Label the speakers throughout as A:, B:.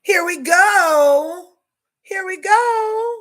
A: Here we go. Here we go.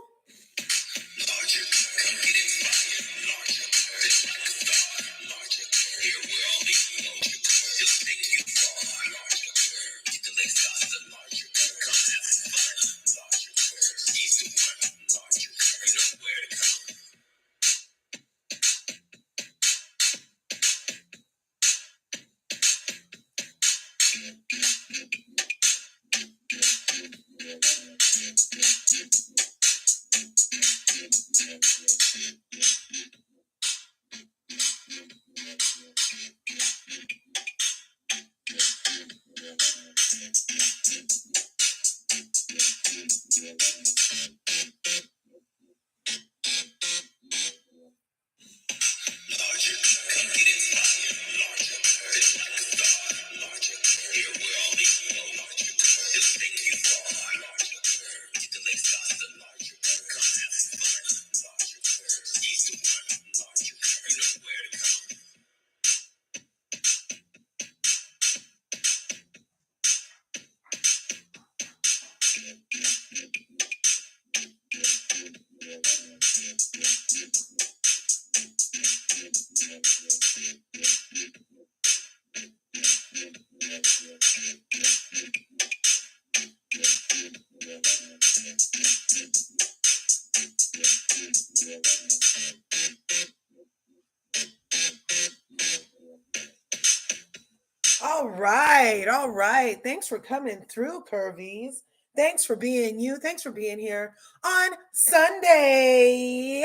A: All right. Thanks for coming through, Curvies. Thanks for being you. Thanks for being here on Sunday,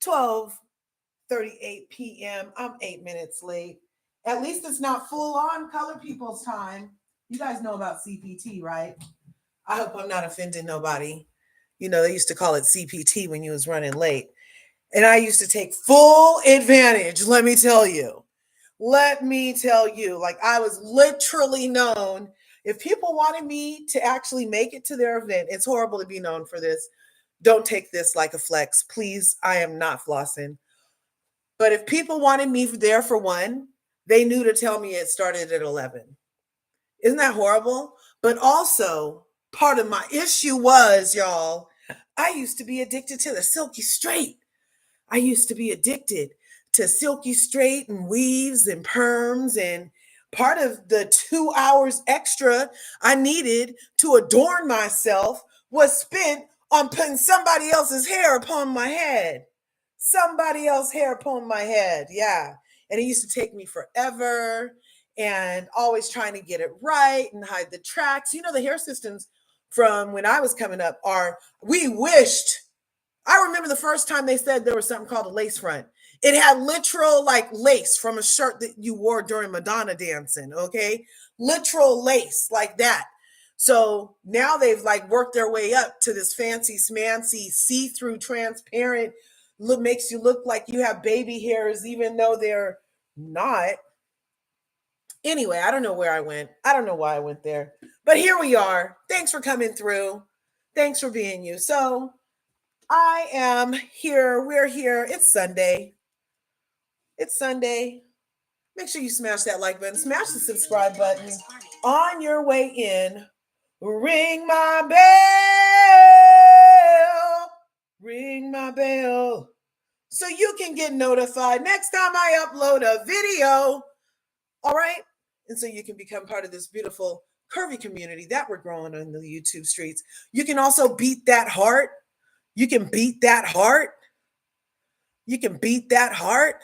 A: 12:38 p.m. I'm 8 minutes late. At least it's not full on color people's time. You guys know about CPT, right? I hope I'm not offending nobody. You know, they used to call it CPT when you was running late. And I used to take full advantage, let me tell you. Like I was literally known. If people wanted me to actually make it to their event, it's horrible to be known for this. Don't take this like a flex. Please, I am not flossing. But if people wanted me there for one, they knew to tell me it started at 11. Isn't that horrible? But also, part of my issue was, y'all, I used to be addicted to the silky straight. I used to be addicted to silky straight and weaves and perms, and part of the 2 hours extra I needed to adorn myself was spent on putting somebody else's hair upon my head. Somebody else's hair upon my head. Yeah. And it used to take me forever and always trying to get it right and hide the tracks. You know, the hair systems from when I was coming up we wished. I remember the first time they said there was something called a lace front. It had literal like lace from a shirt that you wore during Madonna dancing, okay? Literal lace like that. So now they've like worked their way up to this fancy smancy see-through transparent look, makes you look like you have baby hairs even though they're not. Anyway, I don't know where I went. I don't know why I went there. But here we are. Thanks for coming through. Thanks for being you. So I am here. We're here. It's Sunday. It's Sunday. Make sure you smash that like button. Smash the subscribe button. On your way in, ring my bell. Ring my bell. So you can get notified next time I upload a video. All right? And so you can become part of this beautiful curvy community that we're growing on the YouTube streets. You can also beat that heart. You can beat that heart. You can beat that heart.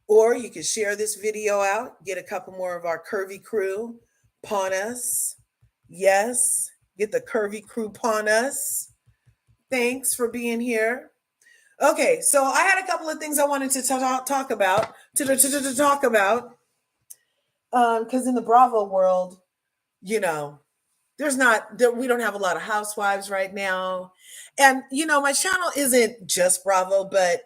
A: Or you can share this video out, get a couple more of our curvy crew pawn us. Yes, get the curvy crew pawn us. Thanks for being here. Okay, so I had a couple of things I wanted to talk about. Because in the Bravo world, you know, we don't have a lot of housewives right now. And, you know, my channel isn't just Bravo, but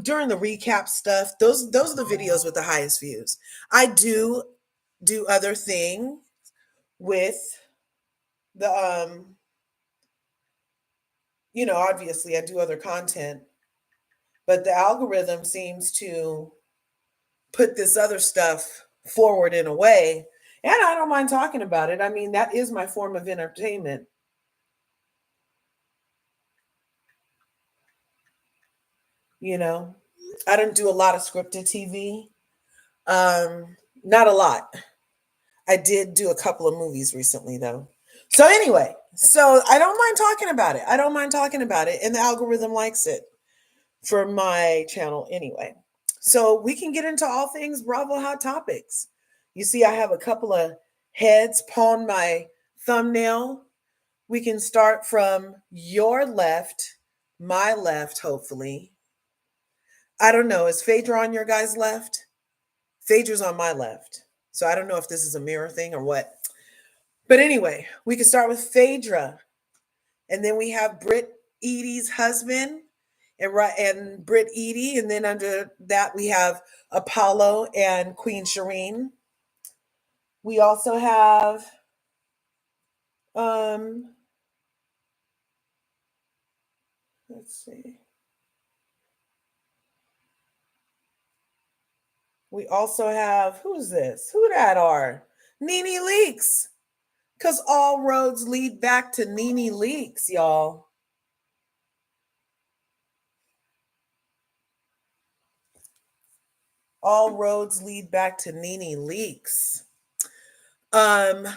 A: during the recap stuff, those are the videos with the highest views. I do other things with the, you know, obviously I do other content, but the algorithm seems to put this other stuff forward in a way. And I don't mind talking about it. I mean, that is my form of entertainment. You know, I don't do a lot of scripted TV. Not a lot. I did do a couple of movies recently, though. So, anyway, so I don't mind talking about it. I don't mind talking about it. And the algorithm likes it for my channel anyway. So, we can get into all things Bravo Hot Topics. You see, I have a couple of heads pawn my thumbnail. We can start from your left, my left, hopefully. I don't know. Is Phaedra on your guys' left? Phaedra's on my left. So I don't know if this is a mirror thing or what. But anyway, we can start with Phaedra. And then we have Brit Edie's husband and Brit Edie. And then under that, we have Apollo and Queen Shireen. We also have let's see. We also have, who's this? Who that are? Nene Leakes. Because all roads lead back to Nene Leakes, y'all. All roads lead back to Nene Leakes. And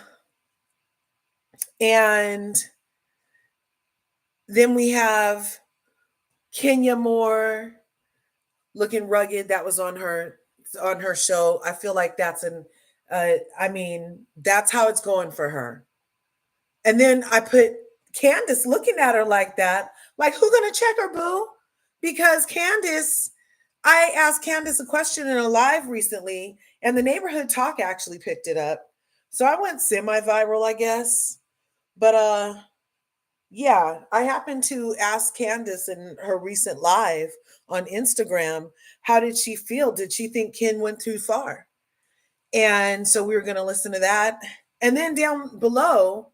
A: then we have Kenya Moore looking rugged. That was on her show. I feel like that's that's how it's going for her. And then I put Candiace looking at her like that, like, who gonna check her, boo? Because Candiace, I asked Candiace a question in a live recently, and the neighborhood talk actually picked it up. So I went semi-viral, I guess. But yeah, I happened to ask Candiace in her recent live on Instagram, how did she feel? Did she think Ken went too far? And so we were going to listen to that. And then down below,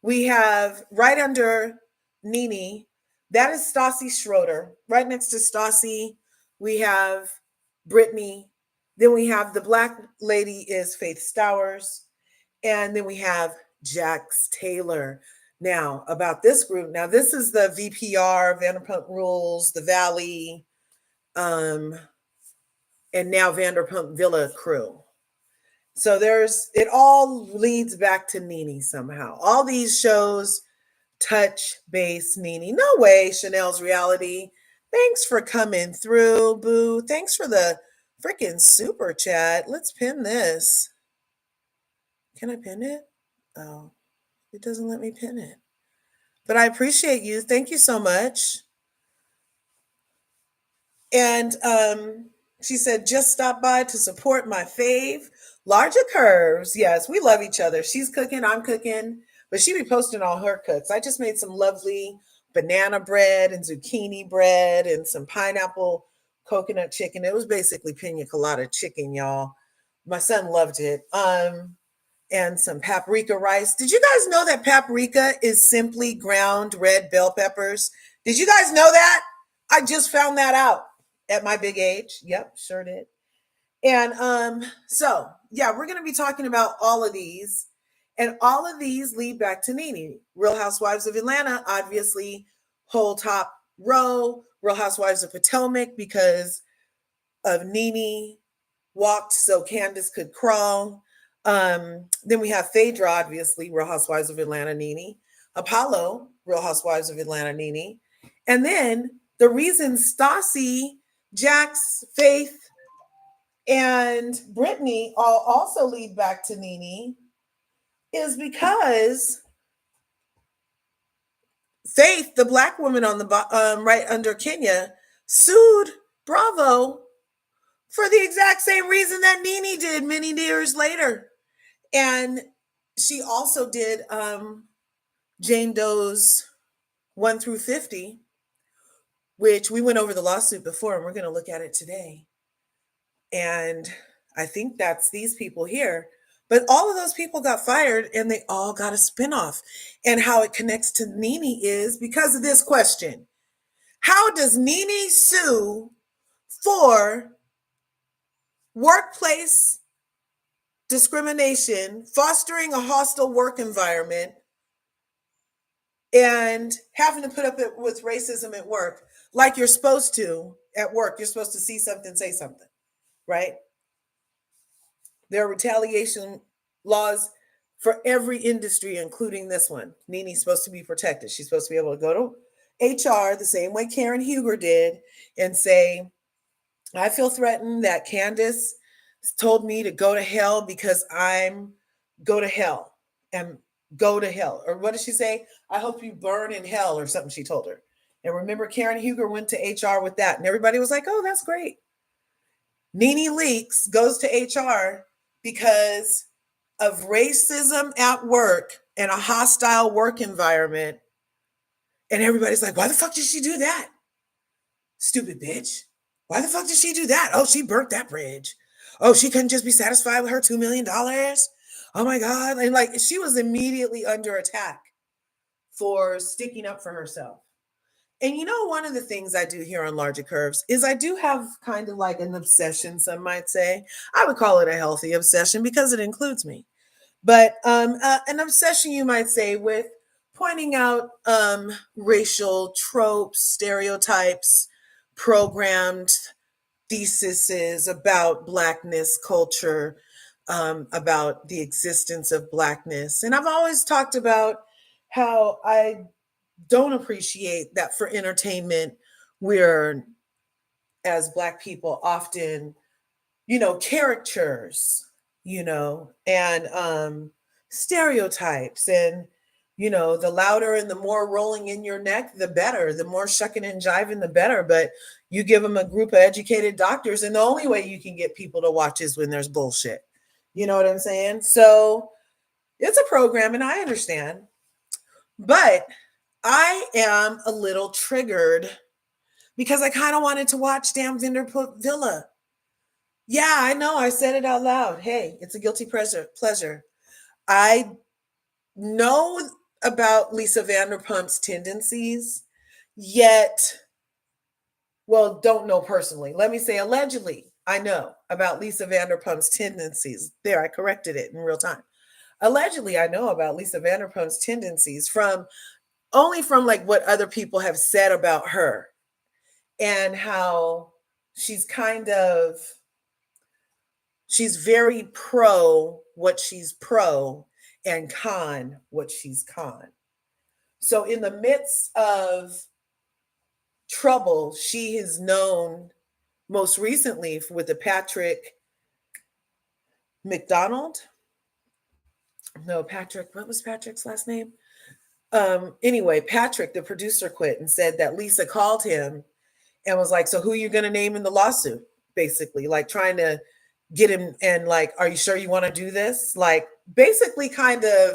A: we have right under Nene, that is Stassi Schroeder. Right next to Stassi, we have Brittany. Then we have the Black lady is Faith Stowers. And then we have Jax Taylor. Now, about this group, now this is the VPR, Vanderpump Rules, the Valley, and now Vanderpump Villa crew. So it all leads back to Nene somehow. All these shows touch base Nene. No way, Chanel's Reality. Thanks for coming through, boo. Thanks for the freaking super chat. Let's pin this. Can I pin it? Oh, it doesn't let me pin it. But I appreciate you. Thank you so much. And she said, just stop by to support my fave, LRGA Curves. Yes, we love each other. She's cooking, I'm cooking, but she be posting all her cooks. I just made some lovely banana bread and zucchini bread and some pineapple coconut chicken. It was basically pina colada chicken, y'all. My son loved it. And some paprika rice. Did you guys know that paprika is simply ground red bell peppers? Did you guys know that? I just found that out at my big age. Yep, sure did. And so yeah, we're going to be talking about all of these, and all of these lead back to Nene. Real Housewives of Atlanta, obviously, whole top row. Real Housewives of Potomac, because of Nene walked so Candiace could crawl. Then we have Phaedra, obviously, Real Housewives of Atlanta, Nene. Apollo, Real Housewives of Atlanta, Nene. And then the reason Stassi, Jax, Faith, and Brittany all also lead back to Nene is because Faith, the Black woman on the right under Kenya, sued Bravo for the exact same reason that Nene did many years later. And she also did Jane Doe's 1 through 50, which we went over the lawsuit before, and we're going to look at it today. And I think that's these people here. But all of those people got fired, and they all got a spinoff. And how it connects to Nene is because of this question. How does Nene sue for workplace discrimination, fostering a hostile work environment, and having to put up with racism at work, like you're supposed to at work. You're supposed to see something, say something, right? There are retaliation laws for every industry, including this one. Nene's supposed to be protected. She's supposed to be able to go to HR the same way Karen Huger did and say, I feel threatened that Candiace told me to go to hell because I'm go to hell and go to hell. Or what did she say? I hope you burn in hell or something she told her. And remember, Karen Huger went to HR with that, and everybody was like, oh, that's great. Nene Leakes goes to HR because of racism at work and a hostile work environment. And everybody's like, why the fuck did she do that? Stupid bitch. Why the fuck did she do that? Oh, she burnt that bridge. Oh, she couldn't just be satisfied with her $2 million. Oh my God. And like, she was immediately under attack for sticking up for herself. And you know, one of the things I do here on LRGA Curves is I do have kind of like an obsession, some might say. I would call it a healthy obsession because it includes me. But an obsession, you might say, with pointing out racial tropes, stereotypes, programmed theses about Blackness culture, about the existence of Blackness. And I've always talked about how I don't appreciate that for entertainment, we're, as Black people, often, caricatures, and stereotypes. And, the louder and the more rolling in your neck, the better, the more shucking and jiving, the better. But you give them a group of educated doctors, and the only way you can get people to watch is when there's bullshit. You know what I'm saying? So it's a program, and I understand. But I am a little triggered because I kind of wanted to watch damn Vanderpump Villa. Yeah, I know. I said it out loud. Hey, it's a guilty pleasure. I know about Lisa Vanderpump's tendencies, yet, well, don't know personally. Let me say allegedly, I know about Lisa Vanderpump's tendencies. There, I corrected it in real time. Allegedly, I know about Lisa Vanderpump's tendencies from like what other people have said about her and how she's very pro what she's pro and con what she's con. So in the midst of trouble, she is known most recently with the Patrick McDonald. No, Patrick, what was Patrick's last name? Anyway, Patrick, the producer, quit and said that Lisa called him and was like, so who are you going to name in the lawsuit? Basically, like trying to get him and like, are you sure you want to do this? Like basically kind of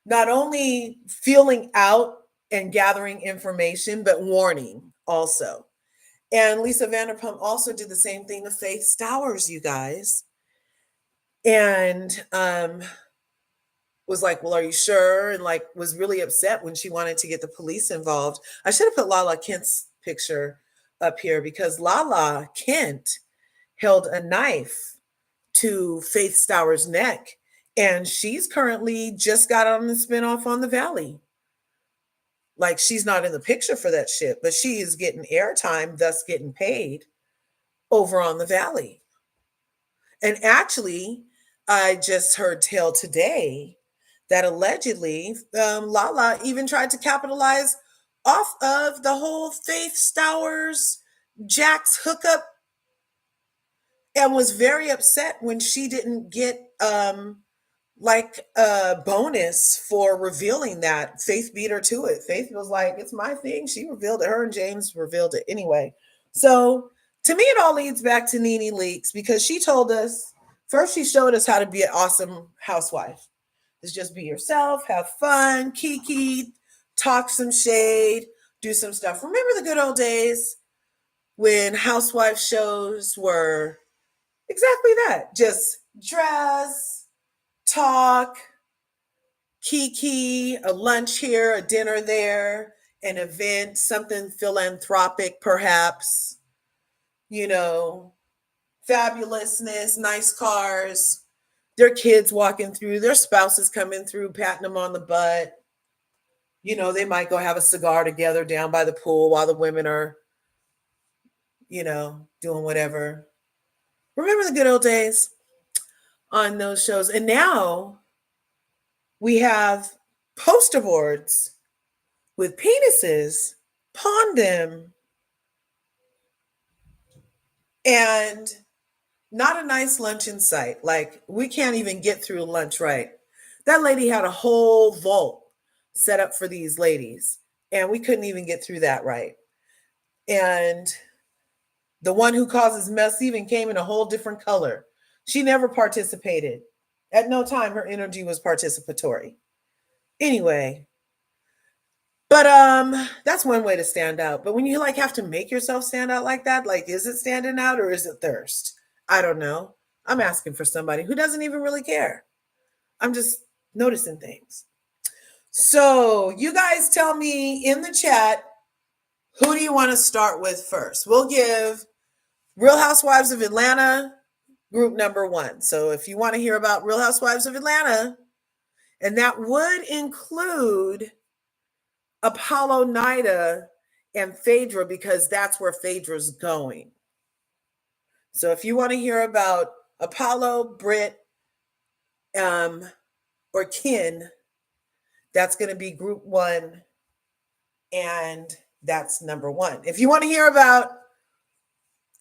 A: not only feeling out and gathering information, but warning also. And Lisa Vanderpump also did the same thing to Faith Stowers, you guys. And was like, well, are you sure? And like was really upset when she wanted to get the police involved. I should have put Lala Kent's picture up here because Lala Kent held a knife to Faith Stowers' neck. And she's currently just got on the spinoff on the Valley. Like she's not in the picture for that shit, but she is getting airtime, thus getting paid over on the Valley. And actually, I just heard tell today that allegedly Lala even tried to capitalize off of the whole Faith Stowers Jax hookup and was very upset when she didn't get like a bonus for revealing that. Faith beat her to it. Faith was like, it's my thing. She revealed it. Her and James revealed it anyway. So to me, it all leads back to Nene Leakes because she told us, first she showed us how to be an awesome housewife. Is just be yourself, have fun, kiki, talk some shade, do some stuff. Remember the good old days when housewife shows were exactly that. Just dress, talk, kiki, a lunch here, a dinner there, an event, something philanthropic perhaps, fabulousness, nice cars, their kids walking through, their spouses coming through, patting them on the butt. They might go have a cigar together down by the pool while the women are, doing whatever. Remember the good old days on those shows? And now we have poster boards with penises, pawn them, and not a nice lunch in sight. Like, we can't even get through lunch right. That lady had a whole vault set up for these ladies, and we couldn't even get through that right. And the one who causes mess even came in a whole different color. She never participated. At no time her energy was participatory. Anyway, but that's one way to stand out. But when you like have to make yourself stand out like that, like, is it standing out or is it thirst? I don't know. I'm asking for somebody who doesn't even really care. I'm just noticing things. So you guys tell me in the chat, who do you want to start with first? We'll give Real Housewives of Atlanta group number 1. So if you want to hear about Real Housewives of Atlanta, and that would include Apollo, Nida, and Phaedra, because that's where Phaedra's going. So if you want to hear about Apollo, Brit, or Ken, that's going to be group 1, and that's number 1. If you want to hear about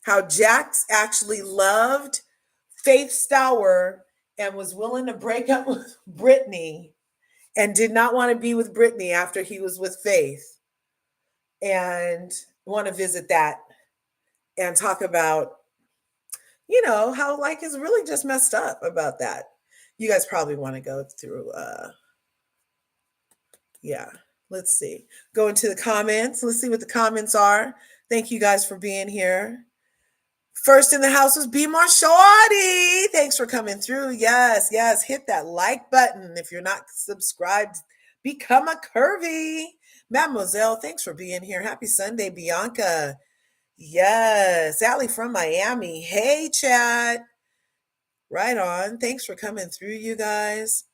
A: how Jax actually loved Faith Stour and was willing to break up with Brittany and did not want to be with Brittany after he was with Faith, and want to visit that and talk about, how like is really just messed up about that. You guys probably want to go through, let's see. Go into the comments. Let's see what the comments are. Thank you guys for being here. First in the house was Be More Shorty. Thanks for coming through. Yes. Hit that like button. If you're not subscribed, become a curvy. Mademoiselle, thanks for being here. Happy Sunday, Bianca. Yes. Allie from Miami. Hey, chat. Right on. Thanks for coming through, you guys.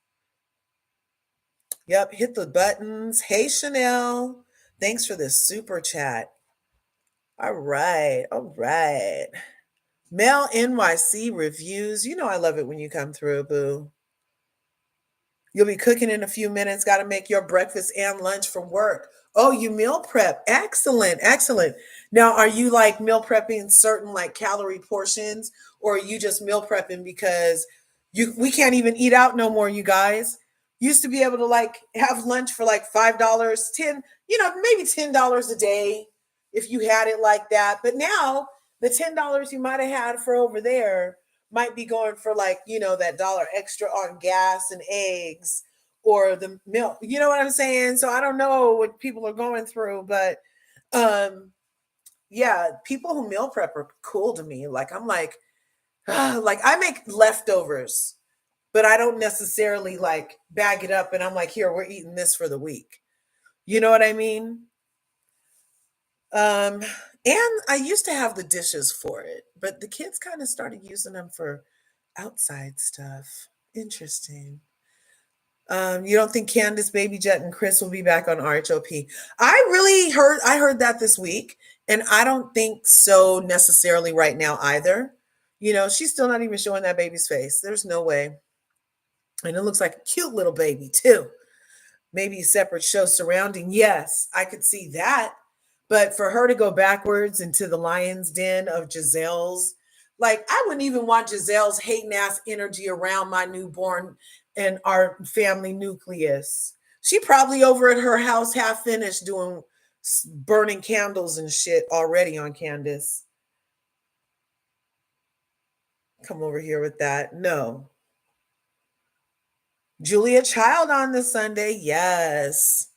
A: Yep. Hit the buttons. Hey, Chanel. Thanks for this super chat. All right. Mel NYC reviews. I love it when you come through, boo. You'll be cooking in a few minutes. Got to make your breakfast and lunch for work. Oh, you meal prep. Excellent. Now, are you like meal prepping certain like calorie portions, or are you just meal prepping because we can't even eat out no more, you guys? Used to be able to like have lunch for like $5, 10, maybe $10 a day if you had it like that. But now the $10 you might have had for over there might be going for like, that $1 extra on gas and eggs or the milk. You know what I'm saying? So I don't know what people are going through, but people who meal prep are cool to me. Like, I'm like I make leftovers, but I don't necessarily like bag it up and I'm like, here, we're eating this for the week. You know what I mean? And I used to have the dishes for it, but the kids kind of started using them for outside stuff. Interesting. You don't think Candiace, Baby Jet, and Chris will be back on RHOP? I heard that this week, and I don't think so necessarily right now either. She's still not even showing that baby's face. There's no way. And it looks like a cute little baby too. Maybe a separate show surrounding. Yes, I could see that. But for her to go backwards into the lion's den of Giselle's, like, I wouldn't even want Giselle's hating ass energy around my newborn and our family nucleus. She probably over at her house half finished doing burning candles and shit already on Candiace. Come over here with that. No. Julia Child on this Sunday. Yes.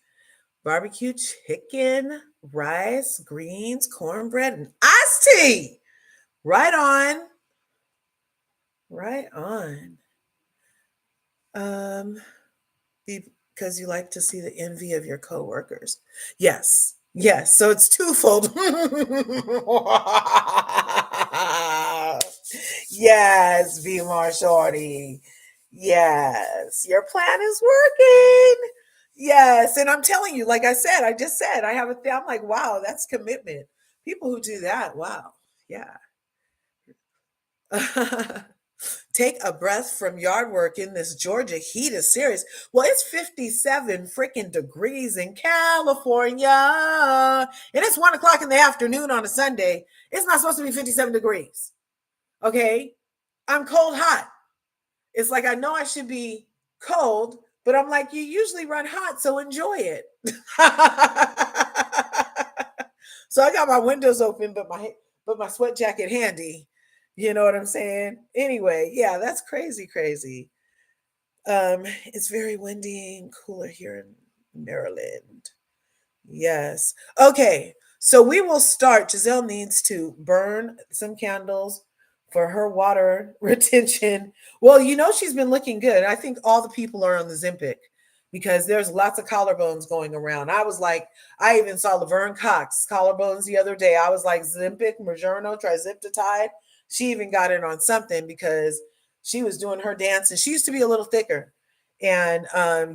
A: Barbecue chicken, rice, greens, cornbread, and iced tea. Right on. Because you like to see the envy of your coworkers. Yes. So it's twofold. Yes, be more shorty. Yes, your plan is working. Yes, and I'm telling you, like I said, I just said I have a thing. I'm like, wow, that's commitment. People who do that, wow, yeah. Take a breath from yard work in this Georgia heat is serious. Well, it's 57 freaking degrees in California, and it's 1 o'clock in the afternoon on a Sunday. It's not supposed to be 57 degrees. Okay, I'm cold hot. It's like I know I should be cold, but I'm like, you usually run hot, so enjoy it. So I got my windows open, but my sweat jacket handy. You know what I'm saying? Anyway, yeah, that's crazy, crazy. It's very windy and cooler here in Maryland. Yes. Okay. So we will start. Giselle needs to burn some candles for her water retention. Well, she's been looking good. I think all the people are on the Zempic because there's lots of collarbones going around. I was like, I even saw Laverne Cox collarbones the other day. I was like, Zempic, Mounjaro, triziptide. She even got in on something because she was doing her dance and she used to be a little thicker. And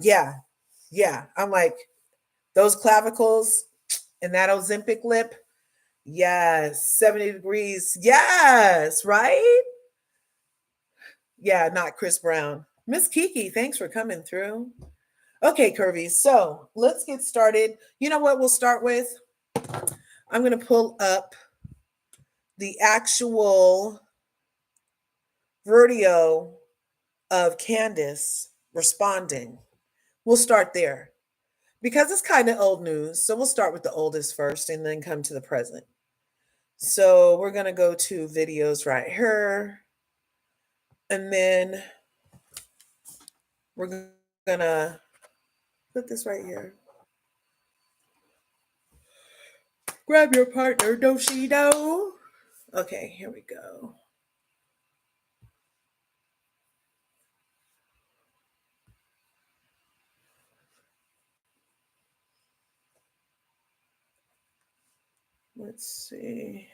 A: yeah, yeah. I'm like, those clavicles and that Ozempic lip. Yes. 70 degrees. Yes. Right? Yeah, not Chris Brown. Miss Kiki, thanks for coming through. Okay, Curvies. So let's get started. You know what we'll start with? I'm going to pull up the actual video of Candiace responding. We'll start there because it's kind of old news. So we'll start with the oldest first and then come to the present. So we're going to go to videos right here. And then we're going to put this right here. Grab your partner, don't she know? Okay, here we go. Let's see.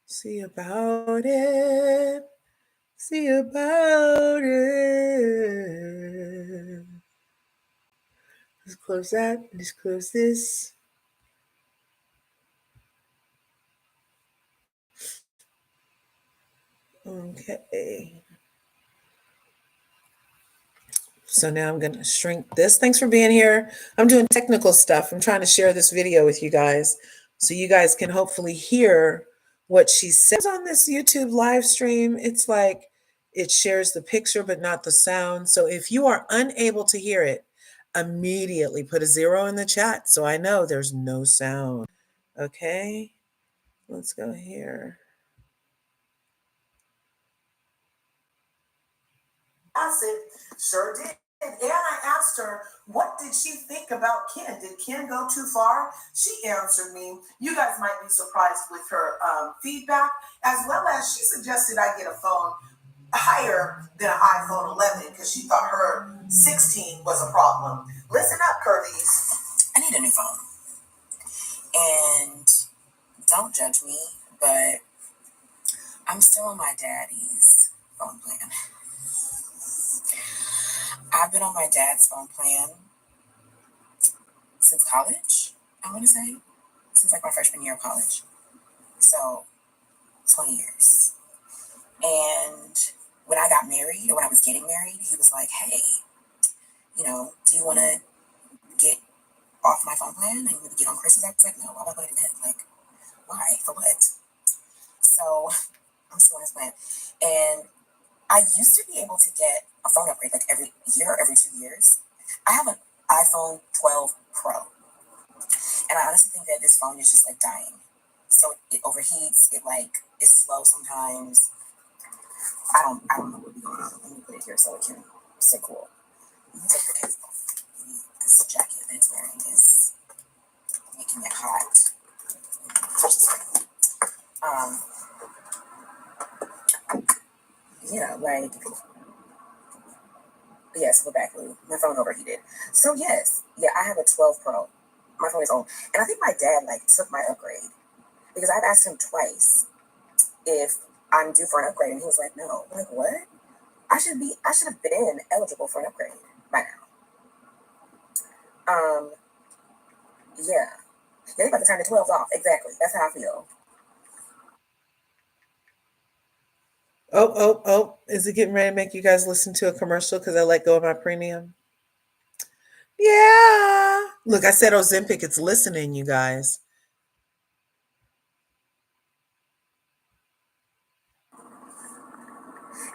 A: See about it. See about it. Let's close that. Let's close this. Okay. So now I'm going to shrink this. Thanks for being here. I'm doing technical stuff. I'm trying to share this video with you guys so you guys can hopefully hear what she says on this YouTube live stream. It's like it shares the picture but not the sound. So if you are unable to hear it, immediately put a 0 in the chat so I know there's no sound. Okay, let's go here. Acid sure did. And I asked her, what did she think about Ken? Did Ken go too far? She answered me. You guys might be surprised with her feedback, as well as she suggested I get a phone higher than an iPhone 11 because she thought her 16 was a problem. Listen up, Curvies. I need a new phone. And don't judge me, but I'm still on my daddy's phone plan. I've been on my dad's phone plan since college, I want to say. Since like my freshman year of college. So, 20 years. And when I got married, or when I was getting married, he was like, hey, do you want to get off my phone plan and maybe get on Chris's? I was like, no, why would I want to do that? Like, why? For what? So, I'm still on his plan. And I used to be able to get a phone upgrade like every year or every 2 years. I have an iPhone 12 Pro. And I honestly think that this phone is just like dying. So it overheats, it like is slow sometimes. I don't know what would be going on. Let me put it here so it can stay cool. Let me take the case off. This jacket that it's wearing is making it hot. Like yes, we're back, Lou. My phone overheated. So yes, I have a 12 Pro. My phone is old. And I think my dad like took my upgrade because I've asked him twice if
B: I'm due for an upgrade. And he was like, no. I'm like, what? I should have been eligible for an upgrade by now. Yeah. They about to turn the 12s off. Exactly. That's how I feel.
A: Oh. Is it getting ready to make you guys listen to a commercial because I let go of my premium? Yeah. Look, I said Ozempic, it's listening, you guys.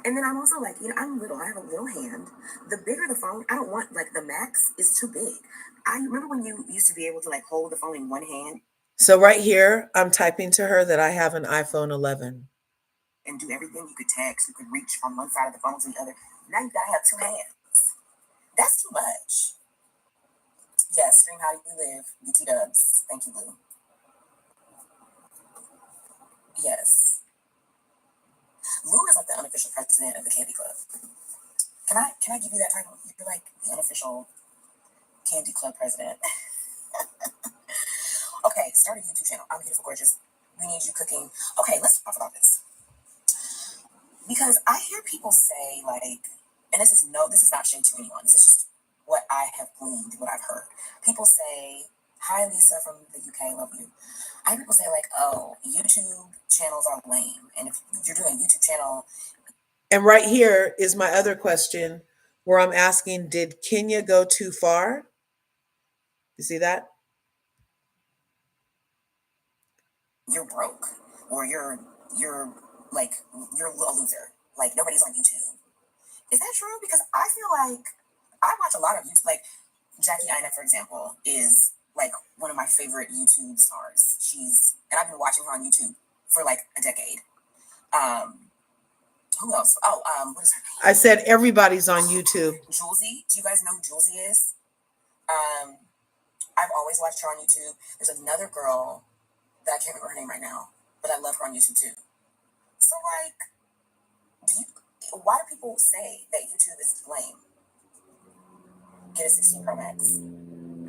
B: And then I'm also like, I'm little. I have a little hand. The bigger the phone, I don't want, like, the max is too big. I remember when you used to be able to, like, hold the phone in one hand.
A: So right here, I'm typing to her that I have an iPhone 11.
B: And do everything. You could text, you could reach from one side of the phone to the other. Now you gotta have two hands. That's too much. Yes, stream how you live. BT dubs. Thank you, Lou. Yes. Lou is like the unofficial president of the Candy Club. Can I give you that title? You're like the unofficial Candy Club president. Okay, start a YouTube channel. I'm beautiful, gorgeous. We need you cooking. Okay, let's talk about this. Because I hear people say, like, and this is not shade to anyone. This is just what I have gleaned, what I've heard. People say, hi, Lisa from the UK, love you. I hear people say, like, oh, YouTube channels are lame. And if you're doing a YouTube channel.
A: And right here is my other question where I'm asking, did Kenya go too far? You see that?
B: You're broke, or you're like, you're a loser. Like, nobody's on YouTube. Is that true? Because I feel like I watch a lot of YouTube. Like, Jackie Ina, for example, is like one of my favorite YouTube stars. And I've been watching her on YouTube for like a decade. Who else? Oh, what is her name?
A: I said everybody's on YouTube.
B: Julesy. Do you guys know who Julesy is? I've always watched her on YouTube. There's another girl that I can't remember her name right now, but I love her on YouTube too. So, like, why do people say that YouTube is lame? Get a 16 Pro Max.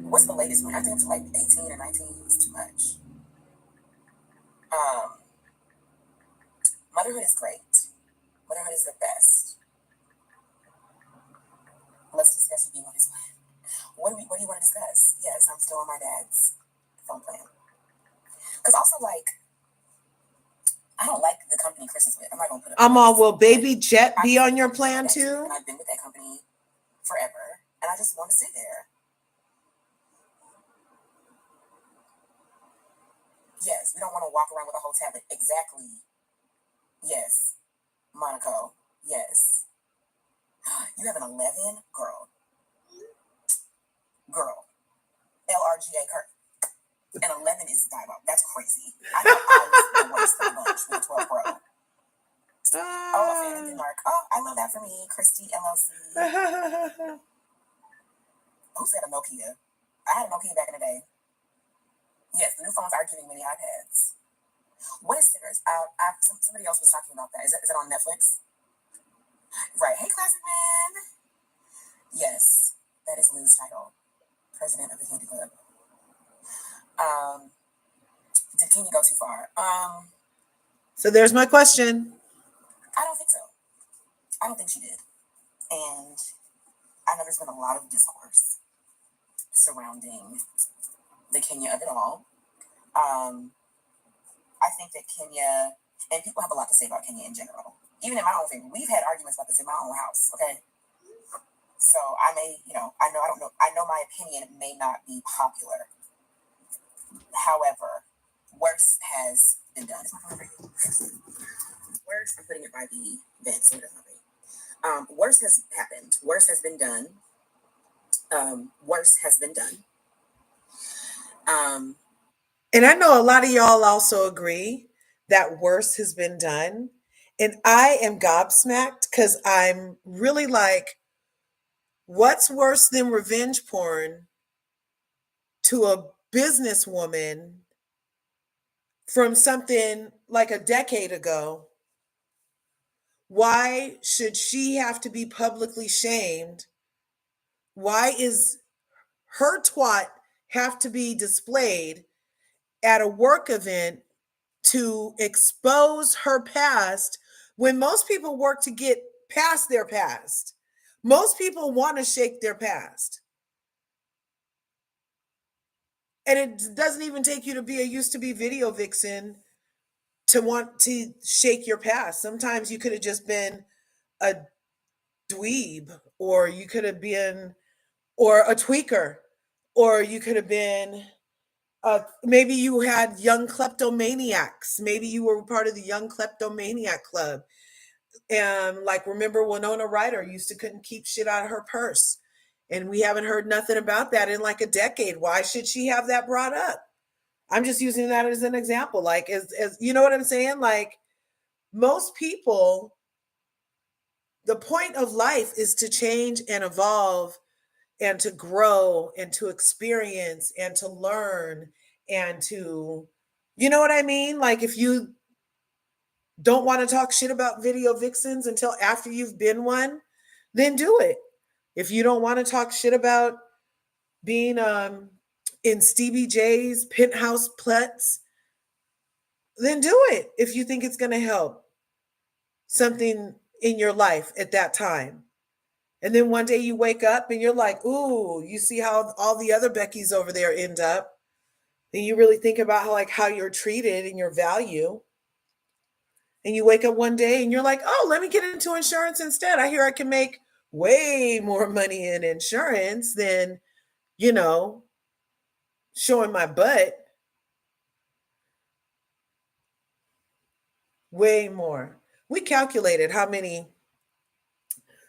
B: What's the latest one? I think it's like 18 or 19. It's too much. Motherhood is great. Motherhood is the best. Let's discuss you being on his plan. What do you want to discuss? Yes, I'm still on my dad's phone plan. Because also, like, I don't like the company Chris is with. I'm not going to put it
A: I'm all, will Baby Jet be on your plan too?
B: And I've been with that company forever. And I just want to sit there. Yes, we don't want to walk around with a whole tablet. Exactly. Yes. Monaco. Yes. You have an 11? Girl. LRGA Curves. An 11 is diabolical. That's crazy. I thought I was the worst of the bunch with a 12 Pro. Oh, a fan in Denmark. Oh, I love that for me. Christy LLC. Who said a Nokia? I had a Nokia back in the day. Yes, the new phones are giving mini iPads. What is Sinners? Somebody else was talking about that. Is it on Netflix? Right. Hey, Classic Man. Yes, that is Lou's title. President of the Candy Club. Did Kenya go too far?
A: So there's my question.
B: I don't think so. I don't think she did. And I know there's been a lot of discourse surrounding the Kenya of it all. I think that Kenya, and people have a lot to say about Kenya in general. Even in my own family, we've had arguments about this in my own house, okay? So I may, I know my opinion may not be popular. However, worse has been done. Is my phone for you? Worse, I'm putting it by the vent so it doesn't rain. Worse has happened. Worse has been done. Worse has been done.
A: And I know a lot of y'all also agree that worse has been done. And I am gobsmacked because I'm really like, what's worse than revenge porn to a businesswoman from something like a decade ago? Why should she have to be publicly shamed? Why is her twat have to be displayed at a work event to expose her past when most people work to get past their past. Most people want to shake their past. And it doesn't even take you to be a used to be video vixen to want to shake your past. Sometimes you could have just been a dweeb, or you could have been, or a tweaker, or you could have been, maybe you had young kleptomaniacs. Maybe you were part of the young kleptomaniac club. And like, remember Winona Ryder used to couldn't keep shit out of her purse. And we haven't heard nothing about that in like a decade. Why should she have that brought up? I'm just using that as an example. Like, as you know what I'm saying? Like, most people, the point of life is to change and evolve and to grow and to experience and to learn and to, you know what I mean? Like, if you don't want to talk shit about video vixens until after you've been one, then do it. If you don't want to talk shit about being in Stevie J's penthouse plets, then do it if you think it's going to help something in your life at that time. And then one day you wake up and you're like, ooh, you see how all the other Beckys over there end up. Then you really think about how you're treated and your value. And you wake up one day and you're like, oh, let me get into insurance instead. I hear I can make way more money in insurance than, you know, showing my butt. Way more. We calculated how many,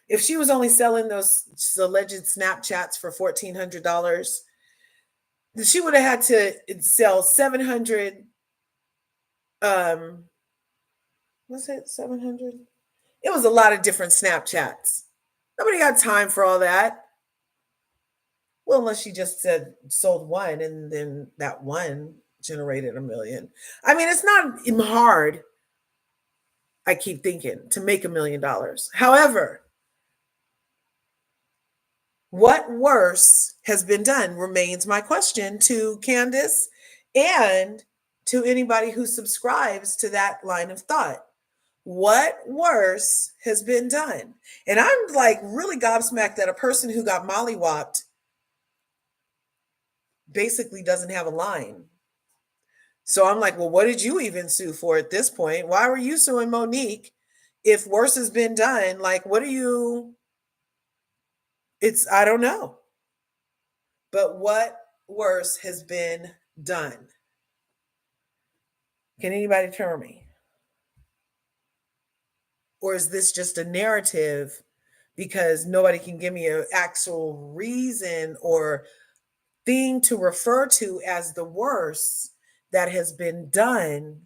A: if she was only selling those alleged Snapchats for $1,400, she would have had to sell 700. Was it 700? It was a lot of different Snapchats. Nobody got time for all that. Well, unless she just said sold one and then that one generated $1 million. I mean, it's not hard, I keep thinking, to make $1 million. However, what worse has been done remains my question to Candiace and to anybody who subscribes to that line of thought. What worse has been done? And I'm like really gobsmacked that a person who got mollywopped basically doesn't have a line. So I'm like, well, what did you even sue for at this point? Why were you suing Monique if worse has been done? Like, what are you? I don't know. But what worse has been done? Can anybody tell me? Or is this just a narrative because nobody can give me an actual reason or thing to refer to as the worst that has been done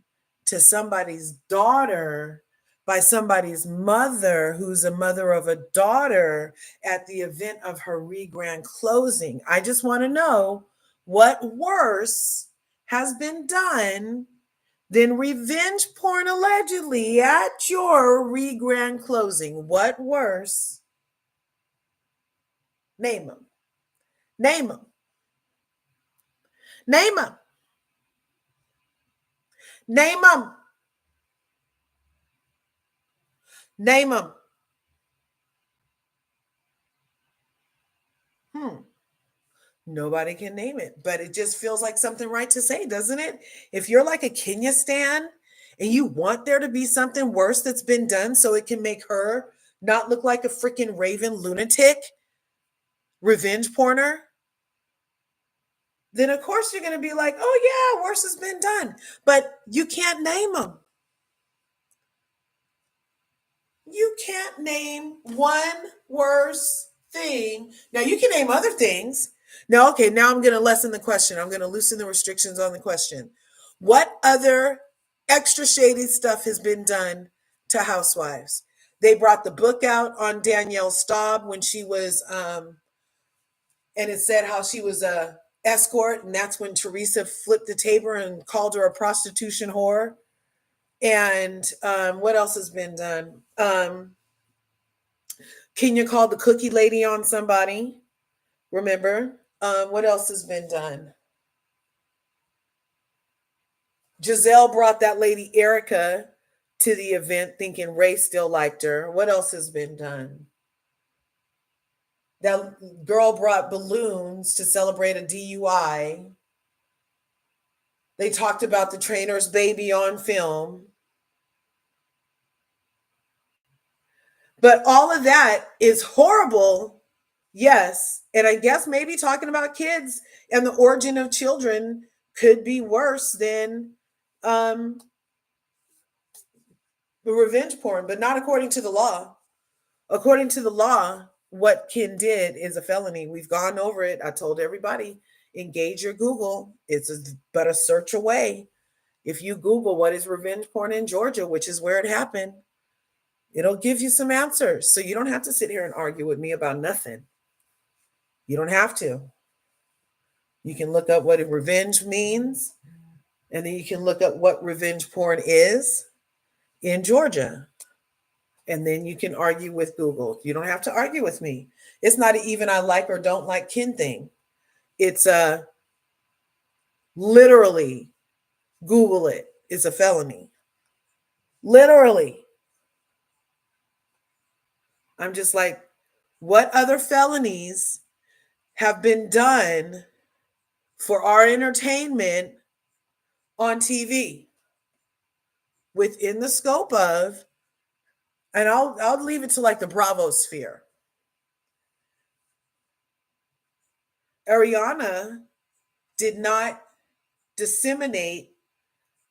A: to somebody's daughter by somebody's mother who's a mother of a daughter at the event of her re-grand closing? I just want to know what worse has been done than revenge porn allegedly at your re-grand closing. What worse? Name them. Name them. Name them. Name them. Name them. Nobody can name it, but it just feels like something right to say, doesn't it? If you're like a Candiace Stan and you want there to be something worse that's been done so it can make her not look like a freaking raven lunatic, revenge porner, then of course you're going to be like, oh yeah, worse has been done. But you can't name them. You can't name one worse thing. Now you can name other things. Now, okay, now I'm going to lessen the question. I'm going to loosen the restrictions on the question. What other extra shady stuff has been done to housewives? They brought the book out on Danielle Staub when she was, and it said how she was a escort, and that's when Teresa flipped the table and called her a prostitution whore. And what else has been done? Kenya called the cookie lady on somebody. Remember? What else has been done? Giselle brought that lady Erica to the event thinking Ray still liked her. What else has been done? That girl brought balloons to celebrate a DUI. They talked about the trainer's baby on film. But all of that is horrible. Yes. And I guess maybe talking about kids and the origin of children could be worse than um, the revenge porn, but not according to the law. According to the law, what Ken did is a felony. We've gone over it. I told everybody, engage your Google. But a search away. If you Google what is revenge porn in Georgia, which is where it happened, it'll give you some answers. So you don't have to sit here and argue with me about nothing. You don't have to. You can look up what revenge means, and then you can look up what revenge porn is in Georgia. And then you can argue with Google. You don't have to argue with me. It's not even I like or don't like Ken thing. It's literally Google it. It's a felony. Literally. I'm just like, what other felonies have been done for our entertainment on TV within the scope of, and I'll leave it to like the Bravo sphere. Ariana did not disseminate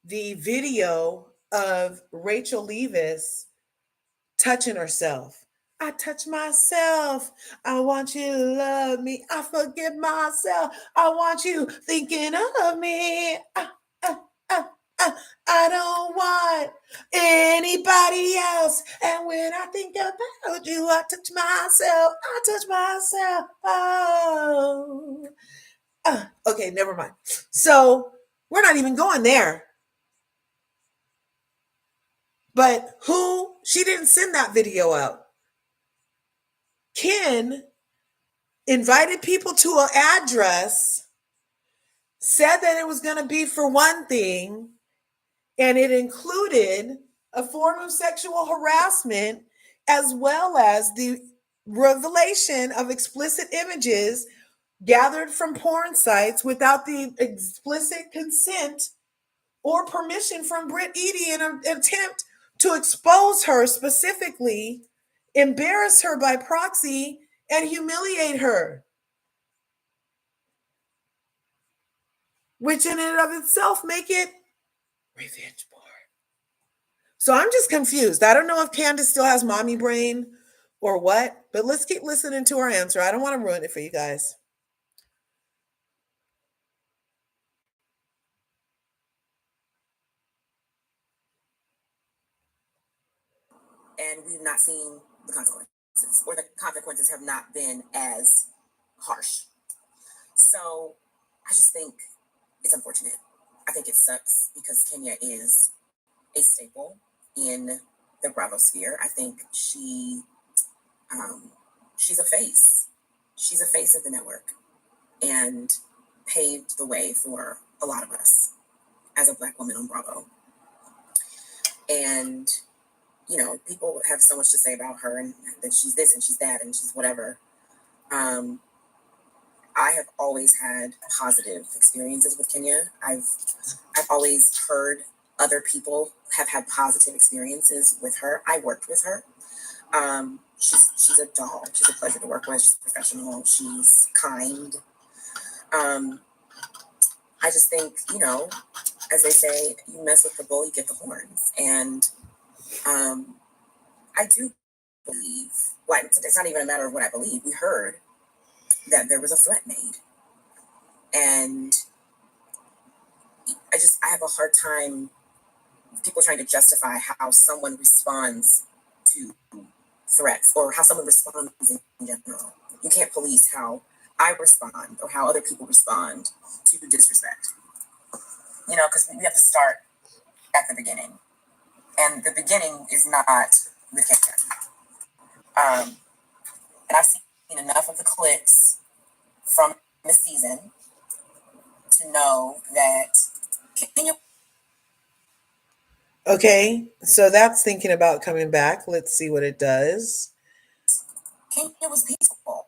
A: the video of Rachel Levis touching herself. I touch myself. I want you to love me. I forgive myself. I want you thinking of me. I don't want anybody else. And when I think about you, I touch myself. I touch myself. Oh. Okay, never mind. So we're not even going there. But she didn't send that video out. Ken invited people to an address, said that it was going to be for one thing, and it included a form of sexual harassment as well as the revelation of explicit images gathered from porn sites without the explicit consent or permission from Brit Edie in an attempt to expose her specifically, embarrass her by proxy, and humiliate her. Which in and of itself make it revenge porn. So I'm just confused. I don't know if Candiace still has mommy brain or what, but let's keep listening to her answer. I don't want to ruin it for you guys.
B: And we've not seen the consequences, or the consequences have not been as harsh. So I just think it's unfortunate. I think it sucks because Kenya is a staple in the Bravo sphere. I think she's a face. She's a face of the network and paved the way for a lot of us as a Black woman on Bravo. And people have so much to say about her and that she's this and she's that and she's whatever. I have always had positive experiences with Kenya. I've always heard other people have had positive experiences with her. I worked with her. She's a doll. She's a pleasure to work with. She's professional. She's kind. I just think, as they say, you mess with the bull, you get the horns. And I do believe, it's not even a matter of what I believe. We heard that there was a threat made. And I have a hard time people trying to justify how someone responds to threats or how someone responds in general. You can't police how I respond or how other people respond to disrespect. Because we have to start at the beginning. And the beginning is not with Kenya. And I've seen enough of the clips from this season to know that Kenya
A: Okay, so that's thinking about coming back. Let's see what it does.
B: Kenya was peaceful.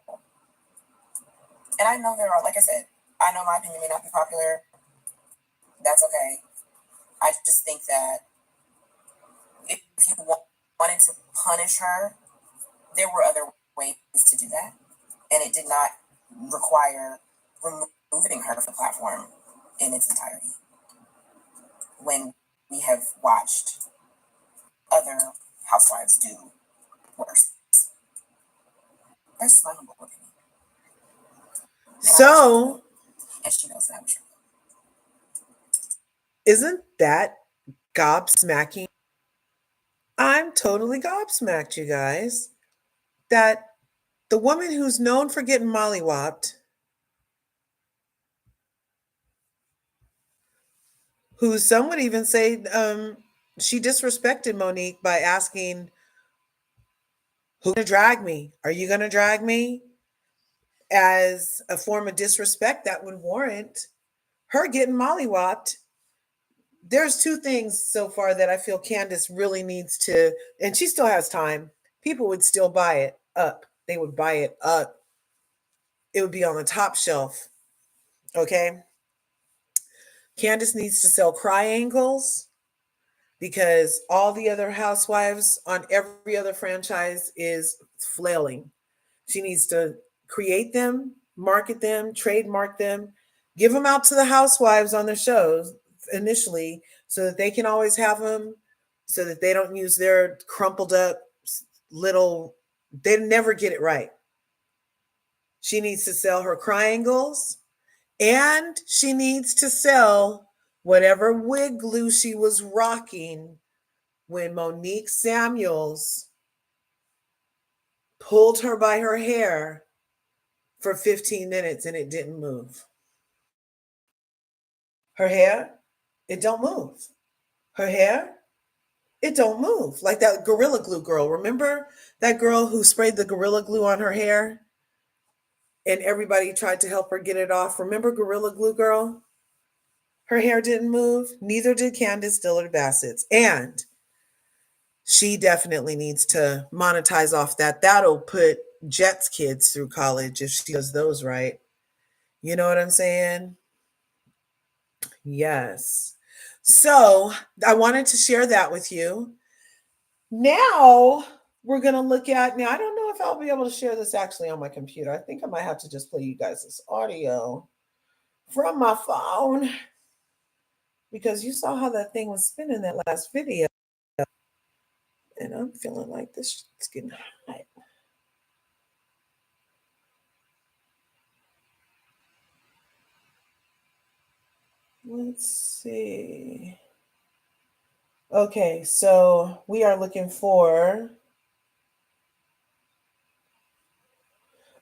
B: And I know there are, like I said, I know my opinion may not be popular. That's okay. I just think that if you wanted to punish her, there were other ways to do that. And it did not require removing her from the platform in its entirety. When we have watched other housewives do worse. That's my humble opinion.
A: So,
B: and she knows that I'm true.
A: Isn't that gobsmacking? I'm totally gobsmacked, you guys. That the woman who's known for getting mollywopped, who some would even say she disrespected Monique by asking, "Who's gonna drag me? Are you gonna drag me?" As a form of disrespect that would warrant her getting mollywopped. There's two things so far that I feel Candiace really needs to, and she still has time. People would still buy it up. They would buy it up. It would be on the top shelf. Okay. Candiace needs to sell cry angles because all the other housewives on every other franchise is flailing. She needs to create them, market them, trademark them, give them out to the housewives on their shows initially so that they can always have them, so that they don't use their crumpled up little, they never get it right. She needs to sell her triangles and she needs to sell whatever wig glue she was rocking when Monique Samuels pulled her by her hair for 15 minutes and it didn't move. Her hair, it don't move. Her hair, it don't move. Like that Gorilla Glue girl. Remember that girl who sprayed the Gorilla Glue on her hair and everybody tried to help her get it off? Remember Gorilla Glue girl? Her hair didn't move. Neither did Candiace Dillard Bassett's. And she definitely needs to monetize off that. That'll put Jet's kids through college if she does those right. You know what I'm saying? Yes. So I wanted to share that with you. Now we're going to look at, now I don't know if I'll be able to share this actually on my computer. I think I might have to just play you guys this audio from my phone because you saw how that thing was spinning that last video. And I'm feeling like this is getting hot. Let's see. Okay, so we are looking for,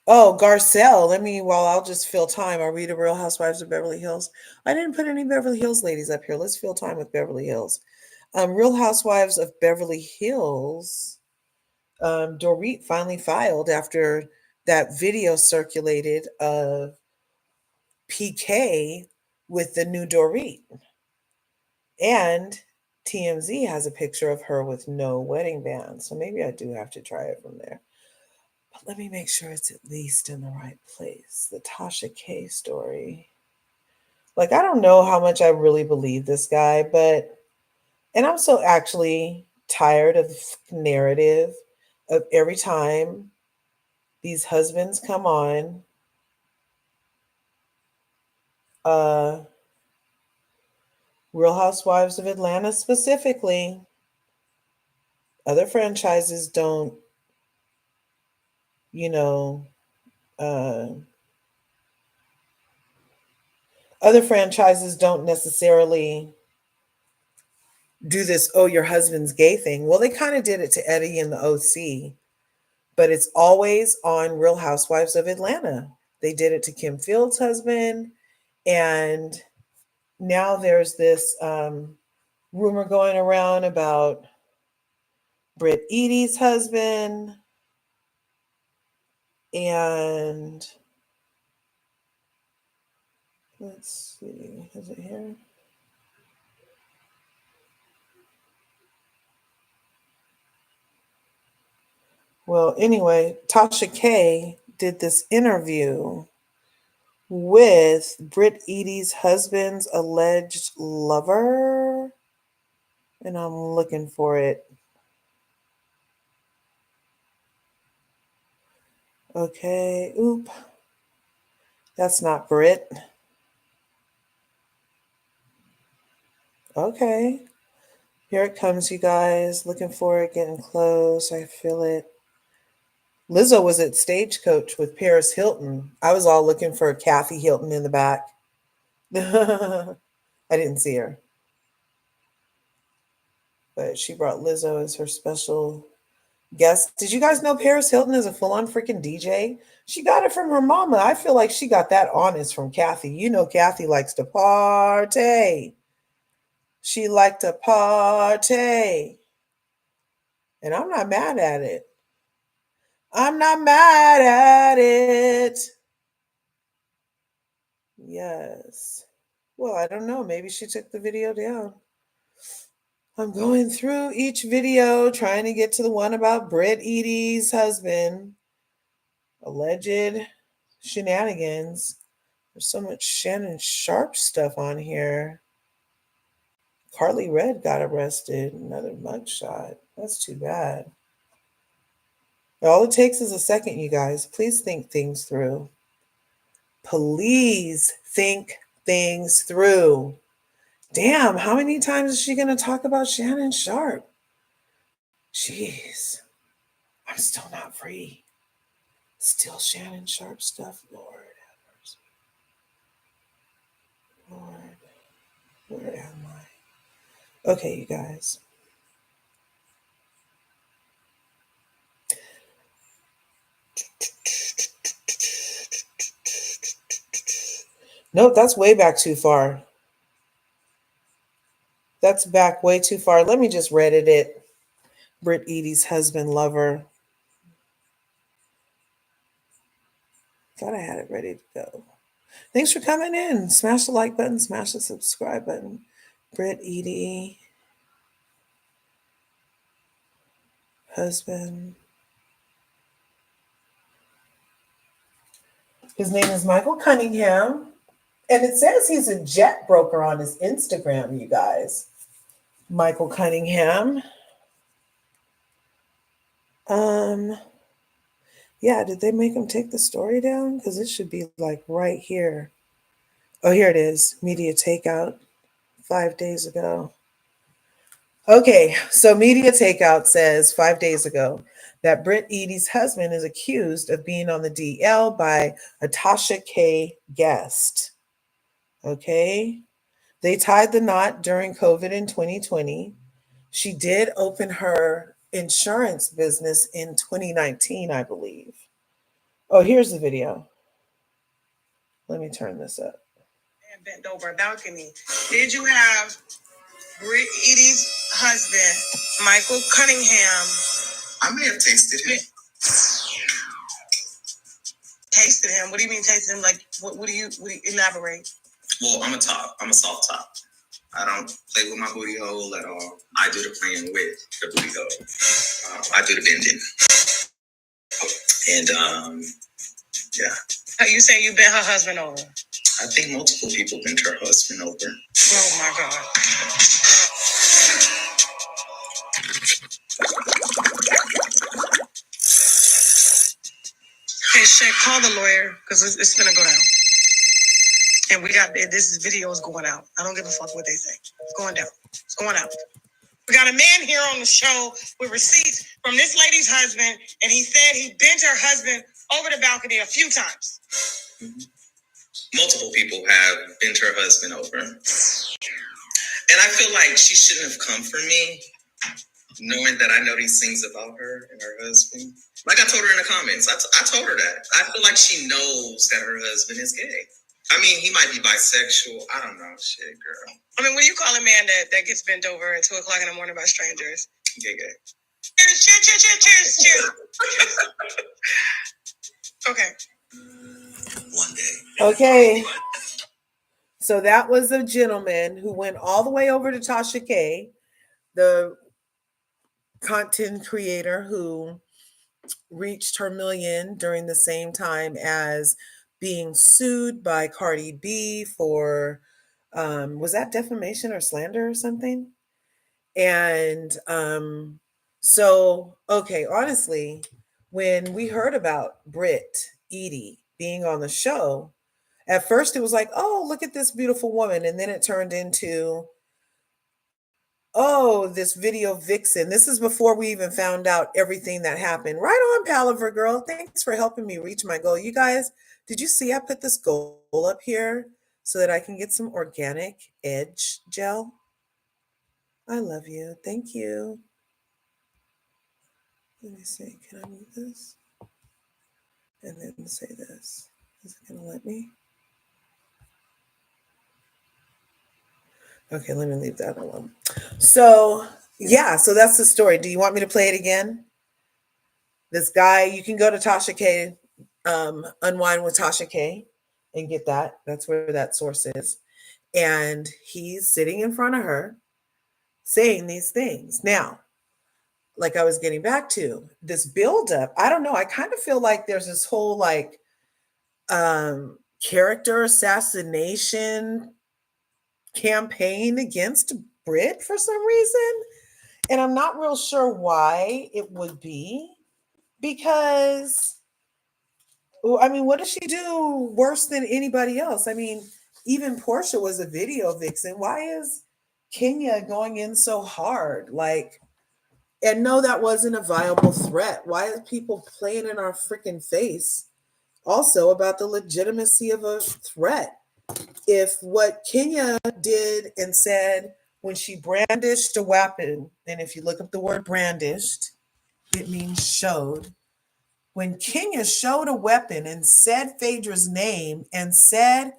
A: oh, Garcelle. I'll just fill time. Are we the Real Housewives of Beverly Hills? I didn't put any Beverly Hills ladies up here. Let's fill time with Beverly Hills. Real Housewives of Beverly Hills. Dorit finally filed after that video circulated of PK with the new Dorit. And TMZ has a picture of her with no wedding band. So maybe I do have to try it from there. But let me make sure it's at least in the right place. The Tasha K story. Like, I don't know how much I really believe this guy, and I'm so actually tired of the narrative of every time these husbands come on, uh, Real Housewives of Atlanta specifically, other franchises don't, you know, uh, other franchises don't necessarily do this, oh, your husband's gay thing. Well, they kind of did it to Eddie in the OC, but it's always on Real Housewives of Atlanta. They did it to Kim Fields' husband. And now there's this rumor going around about Brit Edie's husband. And let's see, is it here? Well, anyway, Tasha K did this interview with Brit Edie's husband's alleged lover. And I'm looking for it. Okay. Oop. That's not Brit. Okay. Here it comes, you guys. Looking for it, getting close. I feel it. Lizzo was at Stagecoach with Paris Hilton. I was all looking for Kathy Hilton in the back. I didn't see her. But she brought Lizzo as her special guest. Did you guys know Paris Hilton is a full-on freaking DJ? She got it from her mama. I feel like she got that honest from Kathy. You know Kathy likes to party. She liked to party. And I'm not mad at it. I'm not mad at it. Yes. Well, I don't know. Maybe she took the video down. I'm going through each video trying to get to the one about Brit Edie's husband. Alleged shenanigans. There's so much Shannon Sharp stuff on here. Carly Red got arrested. Another mugshot. That's too bad. All it takes is a second, you guys. Please think things through. Please think things through. Damn, how many times is she going to talk about Shannon Sharp? Jeez. I'm still not free. Still Shannon Sharp stuff. Lord have mercy. Lord, where am I? Okay, you guys. Nope, that's way back too far. That's back way too far. Let me just Reddit it. Brit Edie's husband, lover. Thought I had it ready to go. Thanks for coming in. Smash the like button, smash the subscribe button. Brit Edie, husband. His name is Michael Cunningham. And it says he's a jet broker on his Instagram, you guys. Michael Cunningham. Yeah, did they make him take the story down? Because it should be like right here. Oh, here it is. Media takeout 5 days ago. Okay, so Media Takeout says 5 days ago that Brit Edie's husband is accused of being on the DL by a Tasha K guest. Okay, they tied the knot during COVID in 2020. She did open her insurance business in 2019, I believe. Oh, here's the video. Let me turn this up.
B: And bent over a balcony. Did you have Brit Edie's husband, Michael Cunningham? I may have tasted him. Tasted him? What do you mean tasted him? Like, what do you elaborate? Well, I'm a top. I'm a soft top. I don't play with my booty hole at all. I do the playing with the booty hole. I do the bending. And, yeah. Are you saying you bent her husband over? I think multiple people bent her husband over. Oh, my God. Hey, Shaq, call the lawyer, because it's going to go down. And this video is going out. I don't give a fuck what they say. It's going down. It's going out. We got a man here on the show with receipts from this lady's husband, and he said he bent her husband over the balcony a few times. Mm-hmm. Multiple people have bent her husband over. And I feel like she shouldn't have come for me, knowing that I know these things about her and her husband. Like I told her in the comments, I told her that. I feel like she knows that her husband is gay. I mean, he might be bisexual. I don't know. Shit, girl. I mean, what do you call a man that gets bent over at 2 o'clock in the morning by strangers? Gay. Cheers. Okay. One day.
A: Okay. So that was a gentleman who went all the way over to Tasha K, the content creator who reached her million during the same time as being sued by Cardi B for, was that defamation or slander or something? And so, okay, honestly, when we heard about Brit Edie being on the show, at first it was like, oh, look at this beautiful woman. And then it turned into, oh, this video vixen. This is before we even found out everything that happened. Right on, Palaver girl. Thanks for helping me reach my goal. You guys, did you see I put this goal up here so that I can get some organic edge gel? I love you. Thank you. Let me see. Can I move this? And then say this. Is it going to let me? Okay, let me leave that alone. So, yeah, so that's the story. Do you want me to play it again? This guy, you can go to Tasha K, Unwind with Tasha K, and get that. That's where that source is. And he's sitting in front of her saying these things. Now, like I was getting back to, this buildup, I don't know. I kind of feel like there's this whole like character assassination campaign against Brit for some reason. And I'm not real sure why it would be, because, well, I mean, what does she do worse than anybody else? I mean, even Portia was a video vixen. Why is Kenya going in so hard? Like, and no, that wasn't a viable threat. Why are people playing in our freaking face also about the legitimacy of a threat? If what Kenya did and said when she brandished a weapon, and if you look up the word brandished, it means showed. When Kenya showed a weapon and said Phaedra's name and said,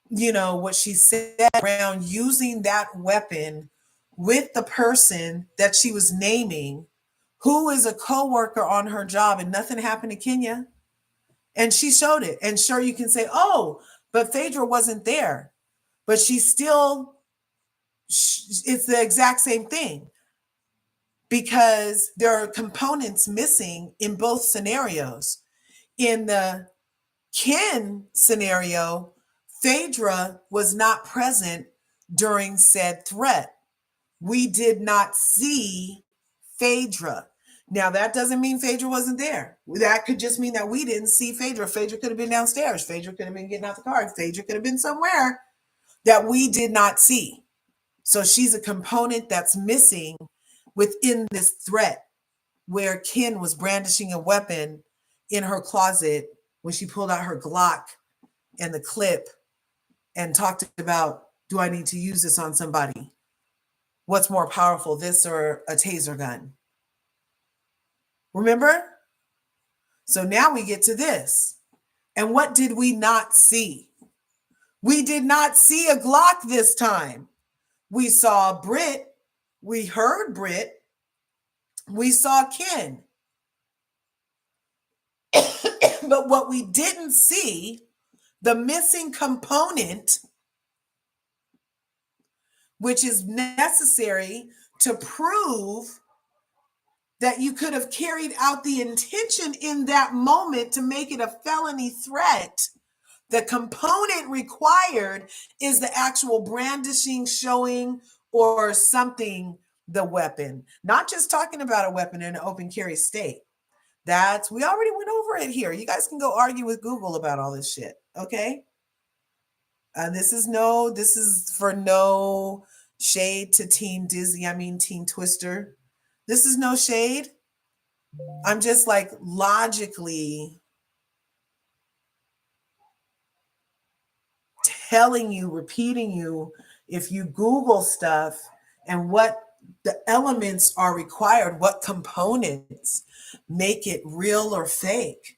A: you know, what she said around using that weapon with the person that she was naming, who is a co-worker on her job, and nothing happened to Kenya. And she showed it. And sure, you can say, oh, but Phaedra wasn't there. But she still, it's the exact same thing, because there are components missing in both scenarios. In the Ken scenario, Phaedra was not present during said threat. We did not see Phaedra. Now, that doesn't mean Phaedra wasn't there. That could just mean that we didn't see Phaedra. Phaedra could have been downstairs. Phaedra could have been getting out the car. Phaedra could have been somewhere that we did not see. So she's a component that's missing within this threat, where Ken was brandishing a weapon in her closet when she pulled out her Glock and the clip and talked about, do I need to use this on somebody? What's more powerful, this or a taser gun? Remember? So now we get to this. And what did we not see? We did not see a Glock this time. We saw Brit. We heard Brit. We saw Ken. But what we didn't see, the missing component, which is necessary to prove that you could have carried out the intention in that moment to make it a felony threat. The component required is the actual brandishing, showing, or something the weapon. Not just talking about a weapon in an open carry state. We already went over it here. You guys can go argue with Google about all this shit, okay? This is for no shade to Team Team Twister. This is no shade. I'm just like logically telling you, repeating you, if you Google stuff and what the elements are required, what components make it real or fake,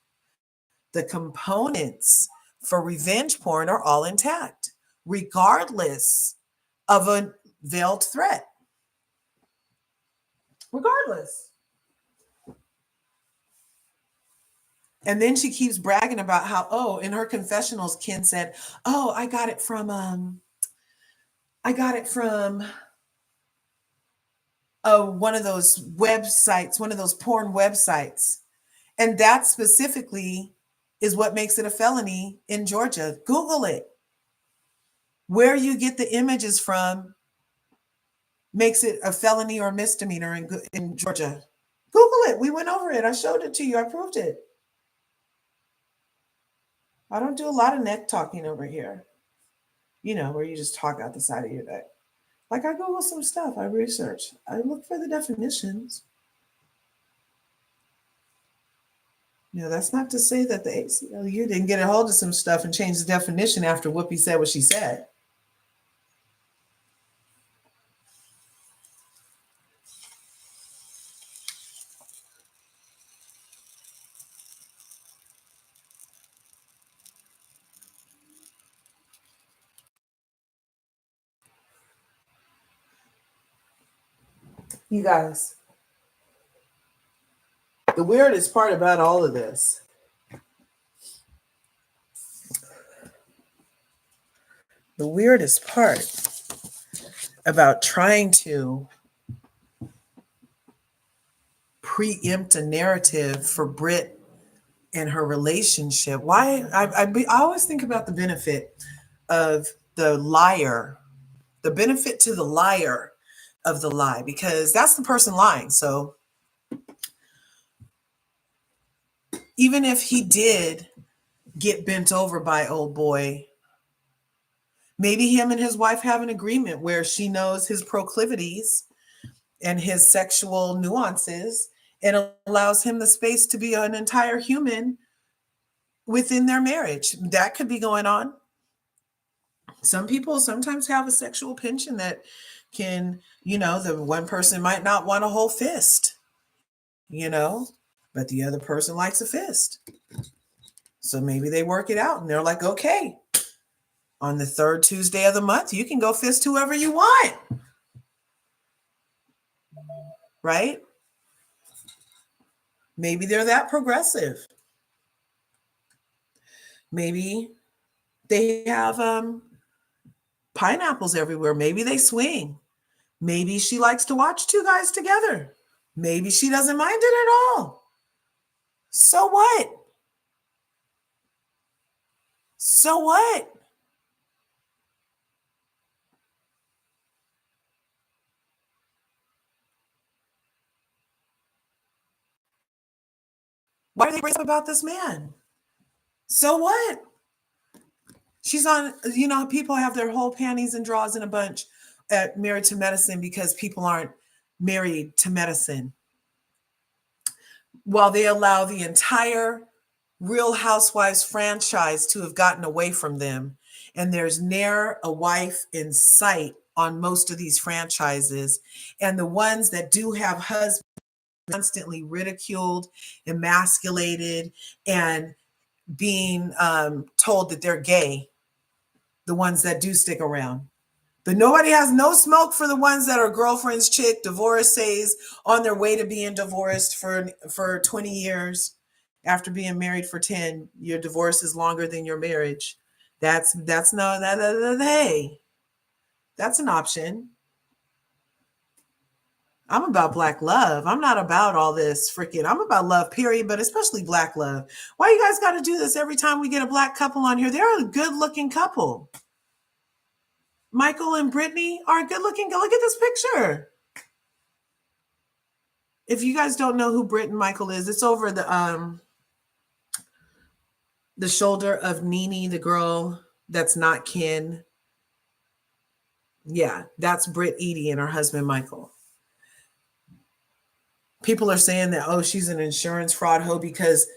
A: the components for revenge porn are all intact, regardless of a veiled threat. Regardless. And then she keeps bragging about how, oh, in her confessionals, Ken said, oh, I got it from one of those websites, one of those porn websites. And that specifically is what makes it a felony in Georgia. Google it. Where you get the images from makes it a felony or misdemeanor in Georgia. Google it. We went over it. I showed it to you. I proved it. I don't do a lot of neck talking over here, where you just talk out the side of your neck. Like, I Google some stuff. I research. I look for the definitions. That's not to say that the ACLU didn't get a hold of some stuff and change the definition after Whoopi said what she said. You guys, the weirdest part about all of this about trying to preempt a narrative for Brit and her relationship. Why? I always think about the benefit of the liar, the benefit to the liar of the lie, because that's the person lying. So even if he did get bent over by old boy, maybe him and his wife have an agreement where she knows his proclivities and his sexual nuances and allows him the space to be an entire human within their marriage. That could be going on. Some people sometimes have a sexual penchant that can, the one person might not want a whole fist, but the other person likes a fist. So maybe they work it out and they're like, okay, on the third Tuesday of the month, you can go fist whoever you want. Right? Maybe they're that progressive. Maybe they have pineapples everywhere. Maybe they swing. Maybe she likes to watch two guys together. Maybe she doesn't mind it at all. So what? So what? Why are they bringing up about this man? So what? She's on, people have their whole panties and drawers in a bunch at Married to Medicine because people aren't married to medicine. While they allow the entire Real Housewives franchise to have gotten away from them. And there's ne'er a wife in sight on most of these franchises. And the ones that do have husbands constantly ridiculed, emasculated, and being told that they're gay, the ones that do stick around. But nobody has no smoke for the ones that are girlfriend's chick, divorcees, on their way to being divorced for 20 years. After being married for 10, your divorce is longer than your marriage. That's hey, that's an option. I'm about Black love. I'm not about all this freaking, I'm about love, period, but especially Black love. Why you guys got to do this every time we get a Black couple on here? They're a good looking couple. Michael and Brittany are good looking. Look at this picture. If you guys don't know who Brit and Michael is, it's over the shoulder of Nene, the girl that's not kin. Yeah, that's Brit Edie and her husband, Michael. People are saying that, oh, she's an insurance fraud hoe because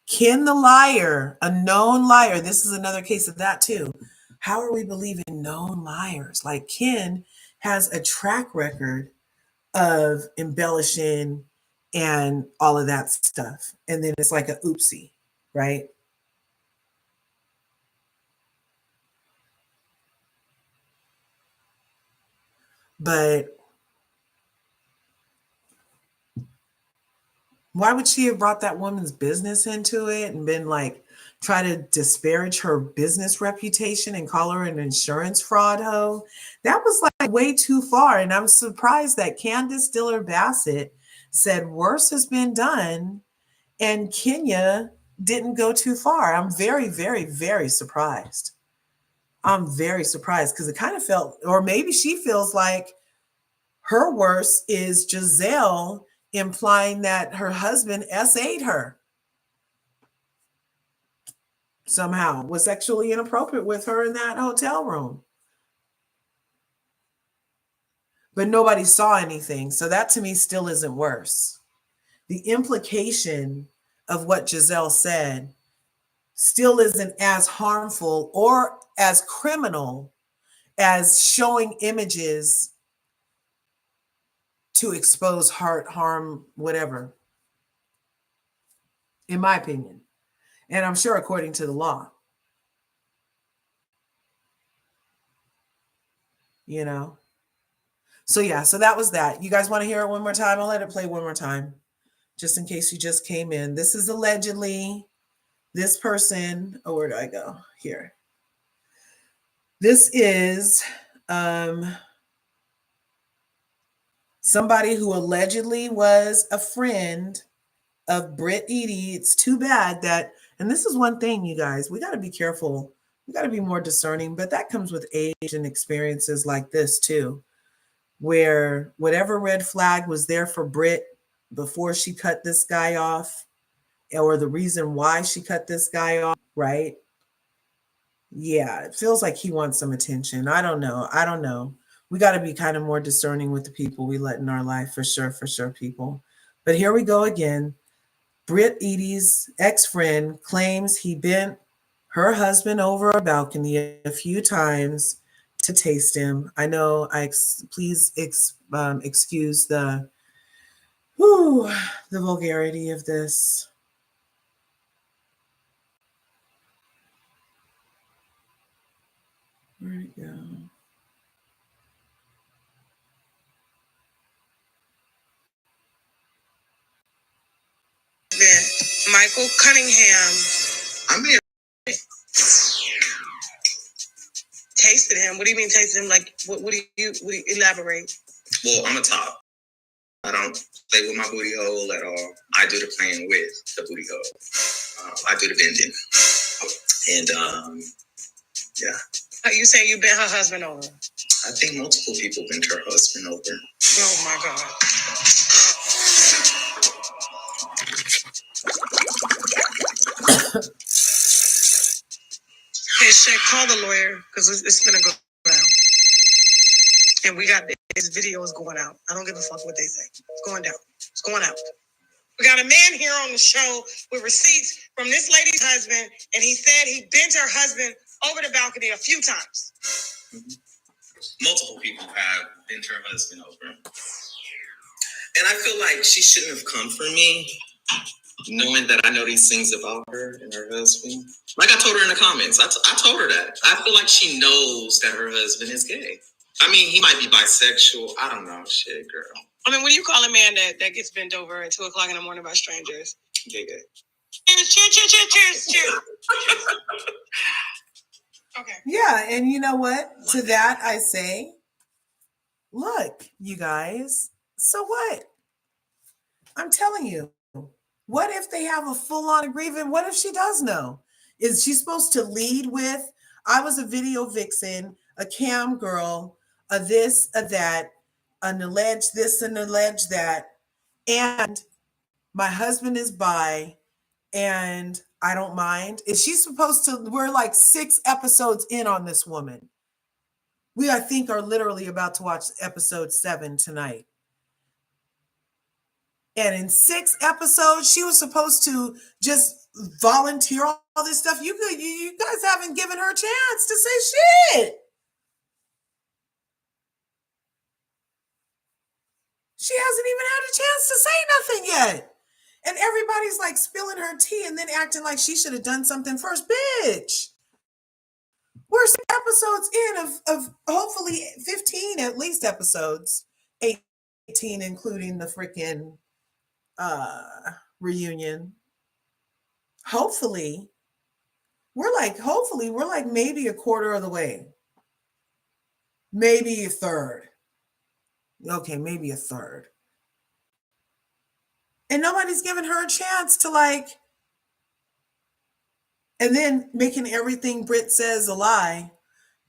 A: Ken the liar, a known liar. This is another case of that too. How are we believing known liars? Like Ken has a track record of embellishing and all of that stuff. And then it's like a oopsie, right? But why would she have brought that woman's business into it and been like, try to disparage her business reputation and call her an insurance fraud hoe? That was like way too far. And I'm surprised that Candiace Bassett said worse has been done And Kenya didn't go too far. I'm very, very, very surprised. I'm very surprised because it kind of felt, or maybe she feels like her worst is Giselle implying that her husband SA'd her somehow, was sexually inappropriate with her in that hotel room. But nobody saw anything. So that to me still isn't worse. The implication of what Giselle said still isn't as harmful or as criminal as showing images to expose heart harm, whatever, in my opinion. And I'm sure according to the law, you know. So yeah, so that was that. You guys want to hear it one more time? I'll let it play one more time, just in case you just came in. This is allegedly this person. Oh, where do I go? Here. This is somebody who allegedly was a friend of Brit Edie. It's too bad that, and this is one thing, you guys, we got to be careful. We got to be more discerning, but that comes with age and experiences like this too, where whatever red flag was there for Brit before she cut this guy off, or the reason why she cut this guy off, right? Yeah, it feels like he wants some attention. I don't know. I don't know. We got to be kind of more discerning with the people we let in our life, for sure, people. But here we go again. Brit Edie's ex-friend claims he bent her husband over a balcony a few times to taste him. I know. Please excuse the vulgarity of this. There we go.
B: Michael Cunningham. I mean, tasted him. What do you mean tasted him? Like, what do you elaborate? Well, I'm a top. I don't play with my booty hole at all. I do the playing with the booty hole. I do the bending. And, yeah. You saying you bent her husband over? I think multiple people bent her husband over. Oh, my God. Hey, Shaq, call the lawyer, because it's going to go down. And we got this video is going out. I don't give a fuck what they say. It's going down. It's going out. We got a man here on the show with receipts from this lady's husband, and he said he bent her husband over the balcony a few times. Multiple people have bent her husband over. And I feel like she shouldn't have come for me, knowing that I know these things about her and her husband. Like I told her in the comments, I told her that. I feel like she knows that her husband is gay. I mean, he might be bisexual. I don't know. Shit, girl. I mean, what do you call a man that gets bent over at 2 o'clock in the morning by strangers? Gay. Cheers. Okay.
A: Yeah, and you know what? To that I say, look, you guys, so what? I'm telling you, what if they have a full-on agreement? What if she does know? Is she supposed to lead with, I was a video vixen, a cam girl, a this, a that, an alleged this and alleged that, and my husband is bi, and I don't mind? Is she supposed to, we're like 6 episodes in on this woman. We, I think, are literally about to watch episode 7 tonight. And in 6 episodes, she was supposed to just volunteer all this stuff. You guys haven't given her a chance to say shit. She hasn't even had a chance to say nothing yet. And everybody's like spilling her tea and then acting like she should have done something first. Bitch. We're 6 episodes in of hopefully 15 at least episodes. 18 including the freaking reunion. Hopefully we're like maybe a quarter of the way. Maybe a third. Okay, maybe a third. And nobody's giving her a chance to like, and then making everything Brit says a lie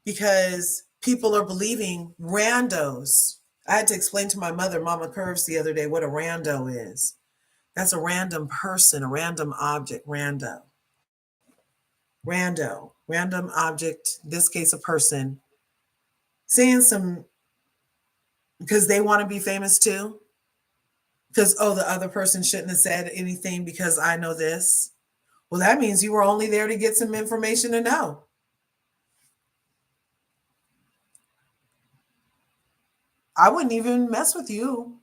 A: because people are believing randos. I had to explain to my mother, Mama Curves, the other day what a rando is. That's a random person, a random object, rando. Rando, random object, in this case, a person, saying some, because they want to be famous too. Because, oh, the other person shouldn't have said anything because I know this. Well, that means you were only there to get some information to know. I wouldn't even mess with you.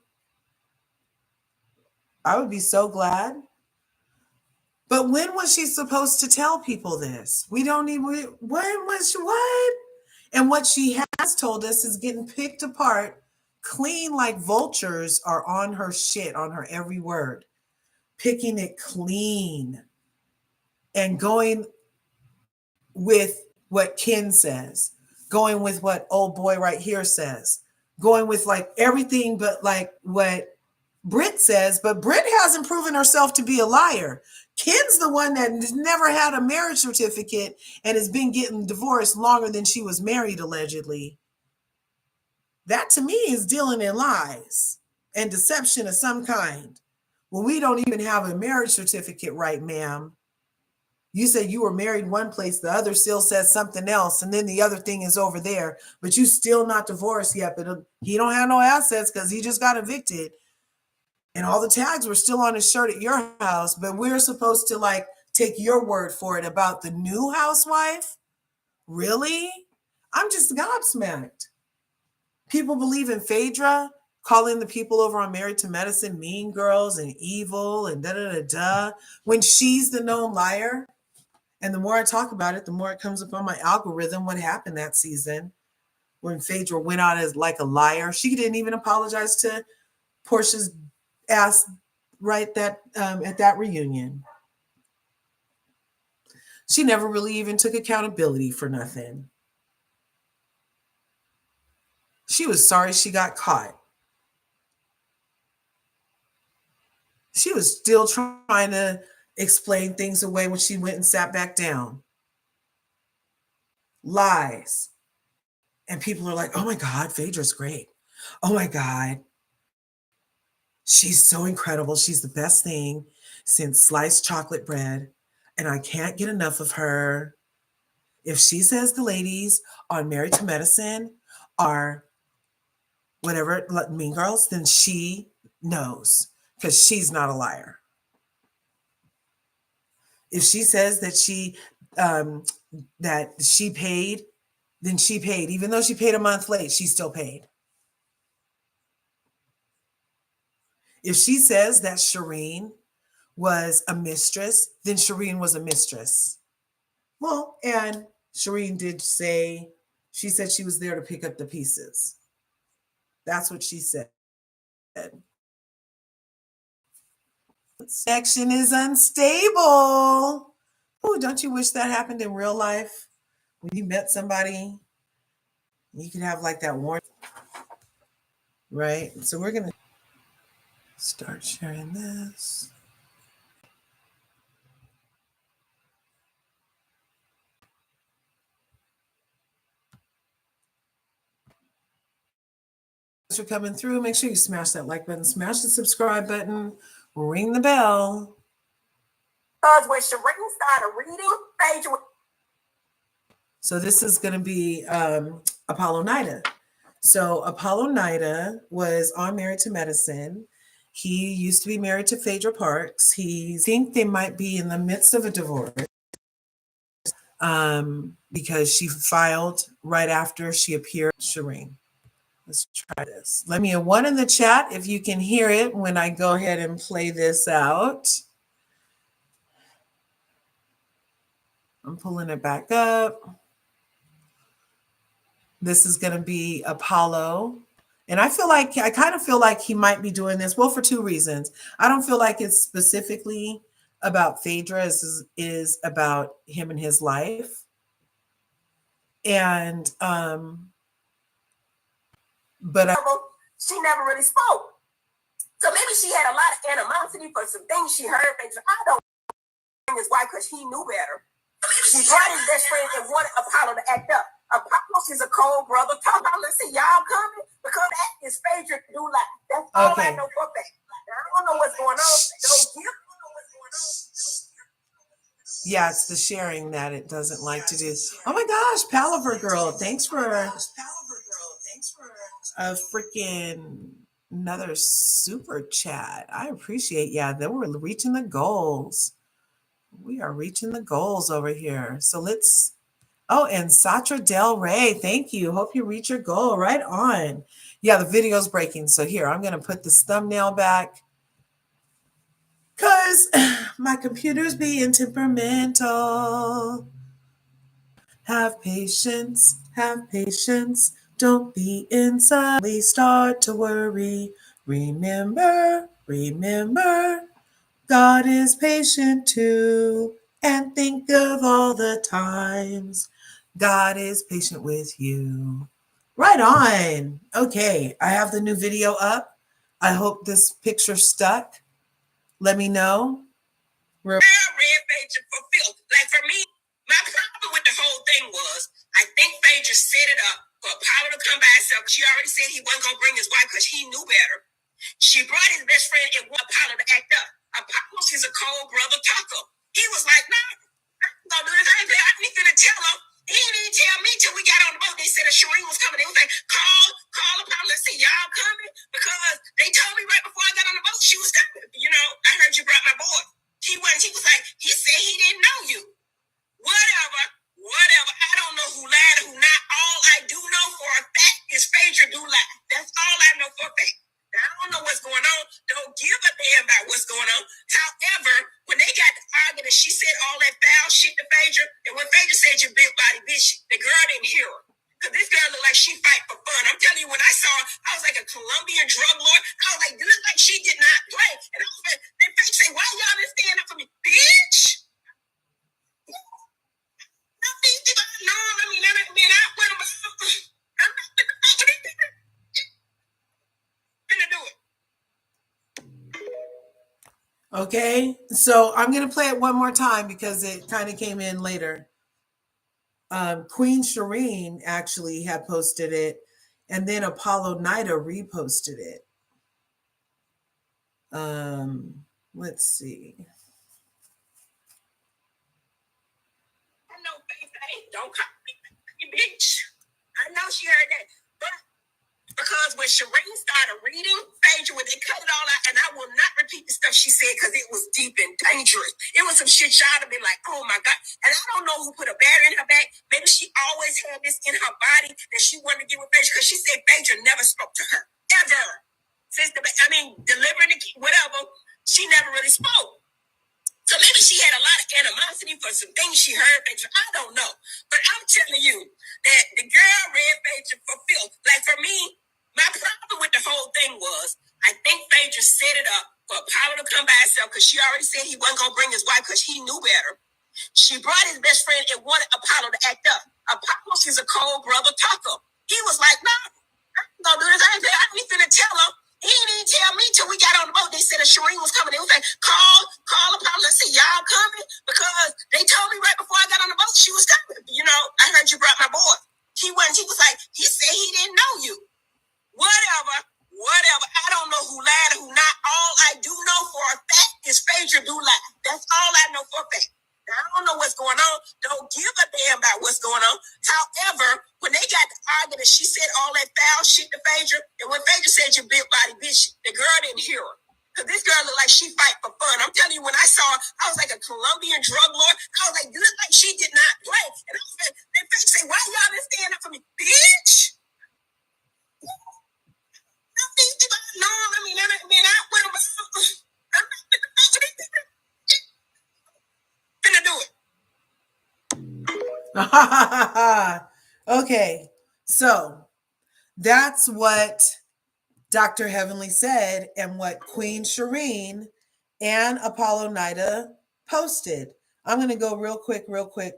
A: I would be so glad. But when was she supposed to tell people this? We don't even, when was she, what? And what she has told us is getting picked apart, clean like vultures are on her shit, on her every word, picking it clean and going with what Ken says, going with what old boy right here says, going with like everything but like what Brit says, but Brit hasn't proven herself to be a liar. Ken's the one that never had a marriage certificate and has been getting divorced longer than she was married, allegedly. That to me is dealing in lies and deception of some kind. Well, we don't even have a marriage certificate, right, ma'am? You said you were married one place, the other still says something else, and then the other thing is over there, but you still not divorced yet. But he don't have no assets because he just got evicted. And all the tags were still on his shirt at your house, but we're supposed to like take your word for it about the new housewife? Really? I'm just gobsmacked. People believe in Phaedra, calling the people over on Married to Medicine mean girls and evil and da da da da, when she's the known liar. And the more I talk about it, the more it comes up on my algorithm what happened that season when Phaedra went out as like a liar. She didn't even apologize to Portia's ass right that at that reunion. She never really even took accountability for nothing. She was sorry she got caught. She was still trying to explain things away when she went and sat back down. Lies. And people are like, oh my God, Phaedra's great. Oh my God. She's so incredible. She's the best thing since sliced chocolate bread. And I can't get enough of her. If she says the ladies on Married to Medicine are whatever, mean girls, then she knows because she's not a liar. If she says that she paid, then she paid. Even though she paid a month late, she still paid. If she says that Shireen was a mistress, then Shireen was a mistress. Well, and Shireen did say, she said she was there to pick up the pieces. That's what she said. Section is unstable. Oh, don't you wish that happened in real life? When you met somebody, you could have like that warning, right? So we're going to start sharing this. Thanks for coming through. Make sure you smash that like button, smash the subscribe button, ring the bell.
B: Because when Shireen started reading, Phaedra.
A: So this is going to be Apollo Nida. So Apollo Nida was on Married to Medicine. He used to be married to Phaedra Parks. He think they might be in the midst of a divorce because she filed right after she appeared. Shireen. Let's try this. Let me a one in the chat if you can hear it when I go ahead and play this out. I'm pulling it back up. This is going to be Apollo. And I kind of feel like he might be doing this, well, for two reasons. I don't feel like it's specifically about Phaedra, is about him and his life. And,
B: but she never really spoke. So maybe she had a lot of animosity for some things she heard. And I don't bring his wife because he knew better. She brought his best friend and wanted Apollo to act up. Apollo is a cold brother. Talk about, listen, y'all coming? Because that is Phaedra do like. That's all I know for a fact. I don't know what's going on.
A: Yeah, it's the sharing that it doesn't like to do. Oh my gosh, Palaver Girl, thanks for a freaking another super chat. I appreciate. Yeah, then we're reaching the goals. We are reaching the goals over here. So let's. Oh, and Satra Del Rey, thank you. Hope you reach your goal. Right on. Yeah, the video's breaking. So here, I'm going to put this thumbnail back because my computer's being temperamental. Have patience, have patience. Don't be inside. Start to worry. Remember, remember, God is patient too. And think of all the times God is patient with you. Right on. Okay, I have the new video up. I hope this picture stuck. Let me know.
B: Red Phaedra fulfilled. Like for me, my problem with the whole thing was, I think Phaedra set it up for Apollo to come by himself. She already said he wasn't going to bring his wife because he knew better. She brought his best friend and wanted Apollo to act up. Apollo is a cold brother talker. He was like, no, I'm going to do this. I ain't finna tell him. He didn't even tell me till we got on the boat. They said a Shereen was coming. They was like, call Apollo and say, y'all coming? Because they told me right before I got on the boat she was coming. You know, I heard you brought my boy. He was like, he said he didn't know you. Whatever. I don't know who lied and who not. All I do know for a fact is Phaedra do lie. That's all I know for a fact. Now, I don't know what's going on. Don't give a damn about what's going on. However, when they got to arguing and she said all that foul shit to Phaedra, and when Phaedra said you big body bitch, the girl didn't hear her. Because this girl looked like she fight for fun. I'm telling you, when I saw her, I was like a Colombian drug lord. I was like, you look like she did not play. And I was like, and Phaedra said, why y'all didn't stand up for me? Bitch! No, I mean, I went about, I'm not the fuck with these people. Finna do it.
A: Okay, so I'm going to play it one more time because it kind of came in later. Queen Shireen actually had posted it, and then Apollo Nida reposted it. Let's see.
B: I know, baby, don't call me bitch. I know she heard that, but because when Shireen started reading Phaedra, when they cut it all out, and I will not repeat the stuff she said because it was deep and dangerous. It was some shit y'all have been like, oh my God. And I don't know who put a battery in her back. Maybe she always had this in her body that she wanted to get with Phaedra because she said Phaedra never spoke to her. Ever. Since delivering the key, whatever, she never really spoke. So maybe she had a lot of animosity for some things she heard Phaedra. I don't know. But I'm telling you that the girl read Phaedra fulfilled. Like for me, my problem with the whole thing was, I think Phaedra set it up for Apollo to come by himself because she already said he wasn't going to bring his wife because he knew better. She brought his best friend and wanted Apollo to act up. Apollo is a cold brother talker. He was like, no, I'm going to do this. I ain't finna tell him. He didn't even tell me till we got on the boat. They said a Shereen was coming. They was like, call Apollo and say, y'all coming? Because they told me right before I got on the boat she was coming. You know, I heard you brought my boy. He was like, he said he didn't know you. Whatever. I don't know who lied and who not. All I do know for a fact is Phaedra do lie. That's all I know for a fact. Now, I don't know what's going on. Don't give a damn about what's going on. However, when they got to arguing and she said all that foul shit to Phaedra, and when Phaedra said you big body bitch, the girl didn't hear her. Because this girl looked like she fight for fun. I'm telling you, when I saw her, I was like a Colombian drug lord. I was like, you look like she did not play. And I was like, and Phaedra said, why y'all didn't stand up for me? Bitch! No, I mean, I went about, I'm not the fuck with these people. Finna do it.
A: Okay, so that's what Dr. Heavenly said and what Queen Shireen and Apollo Nida posted. I'm going to go real quick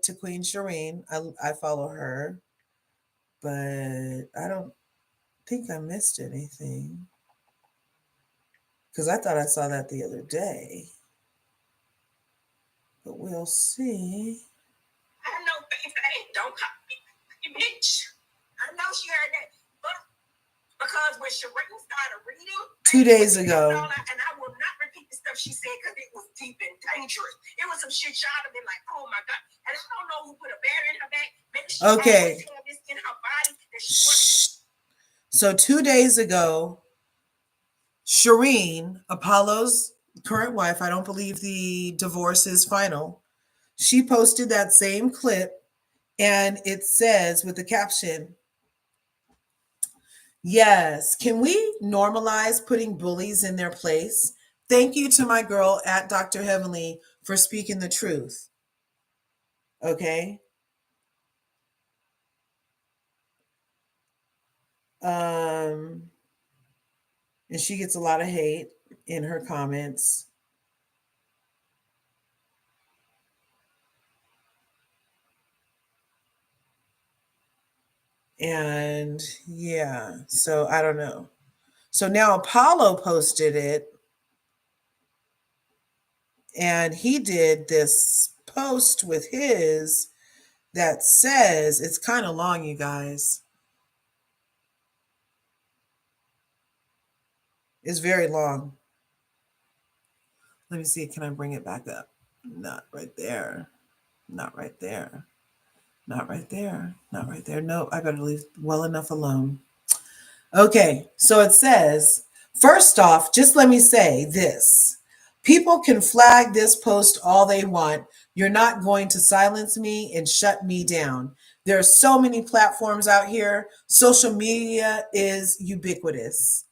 A: to Queen Shireen. I follow her, but I don't think I missed anything. because I thought I saw that the other day. But we'll see.
B: I know, baby, don't call me bitch. I know she heard that, but because when Shereen started reading
A: 2 days ago,
B: and I will not repeat the stuff she said because it was deep and dangerous. It was some shit y'all have been like, oh my god. And I don't know who put a bear in her back. Maybe she always had this in her body that she wanted.
A: So 2 days ago, Shereen, Apollo's current wife, I don't believe the divorce is final. She posted that same clip, and it says with the caption, yes, can we normalize putting bullies in their place? Thank you to my girl at Dr. Heavenly for speaking the truth. Okay. And she gets a lot of hate in her comments. And yeah, so I don't know. So now Apollo posted it, and he did this post with his that says, it's kind of long, you guys. It's very long. Let me see, can I bring it back up? Not right there. Not right there. Not right there. Not right there. No, I better leave well enough alone. Okay, so it says, first off, just let me say this. People can flag this post all they want. You're not going to silence me and shut me down. There are so many platforms out here. Social media is ubiquitous.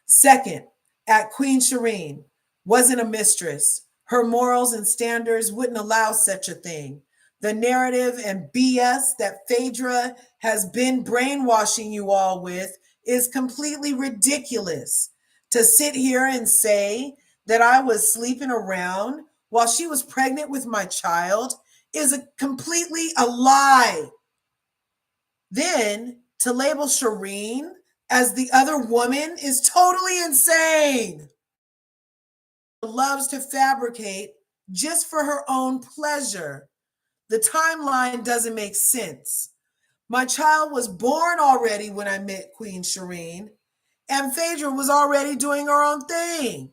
A: Second, at Queen Shireen, wasn't a mistress. Her morals and standards wouldn't allow such a thing. The narrative and BS that Phaedra has been brainwashing you all with is completely ridiculous. To sit here and say that I was sleeping around while she was pregnant with my child is completely a lie. Then to label Shireen as the other woman is totally insane. Loves to fabricate just for her own pleasure. The timeline doesn't make sense. My child was born already when I met Queen Shireen, and Phaedra was already doing her own thing.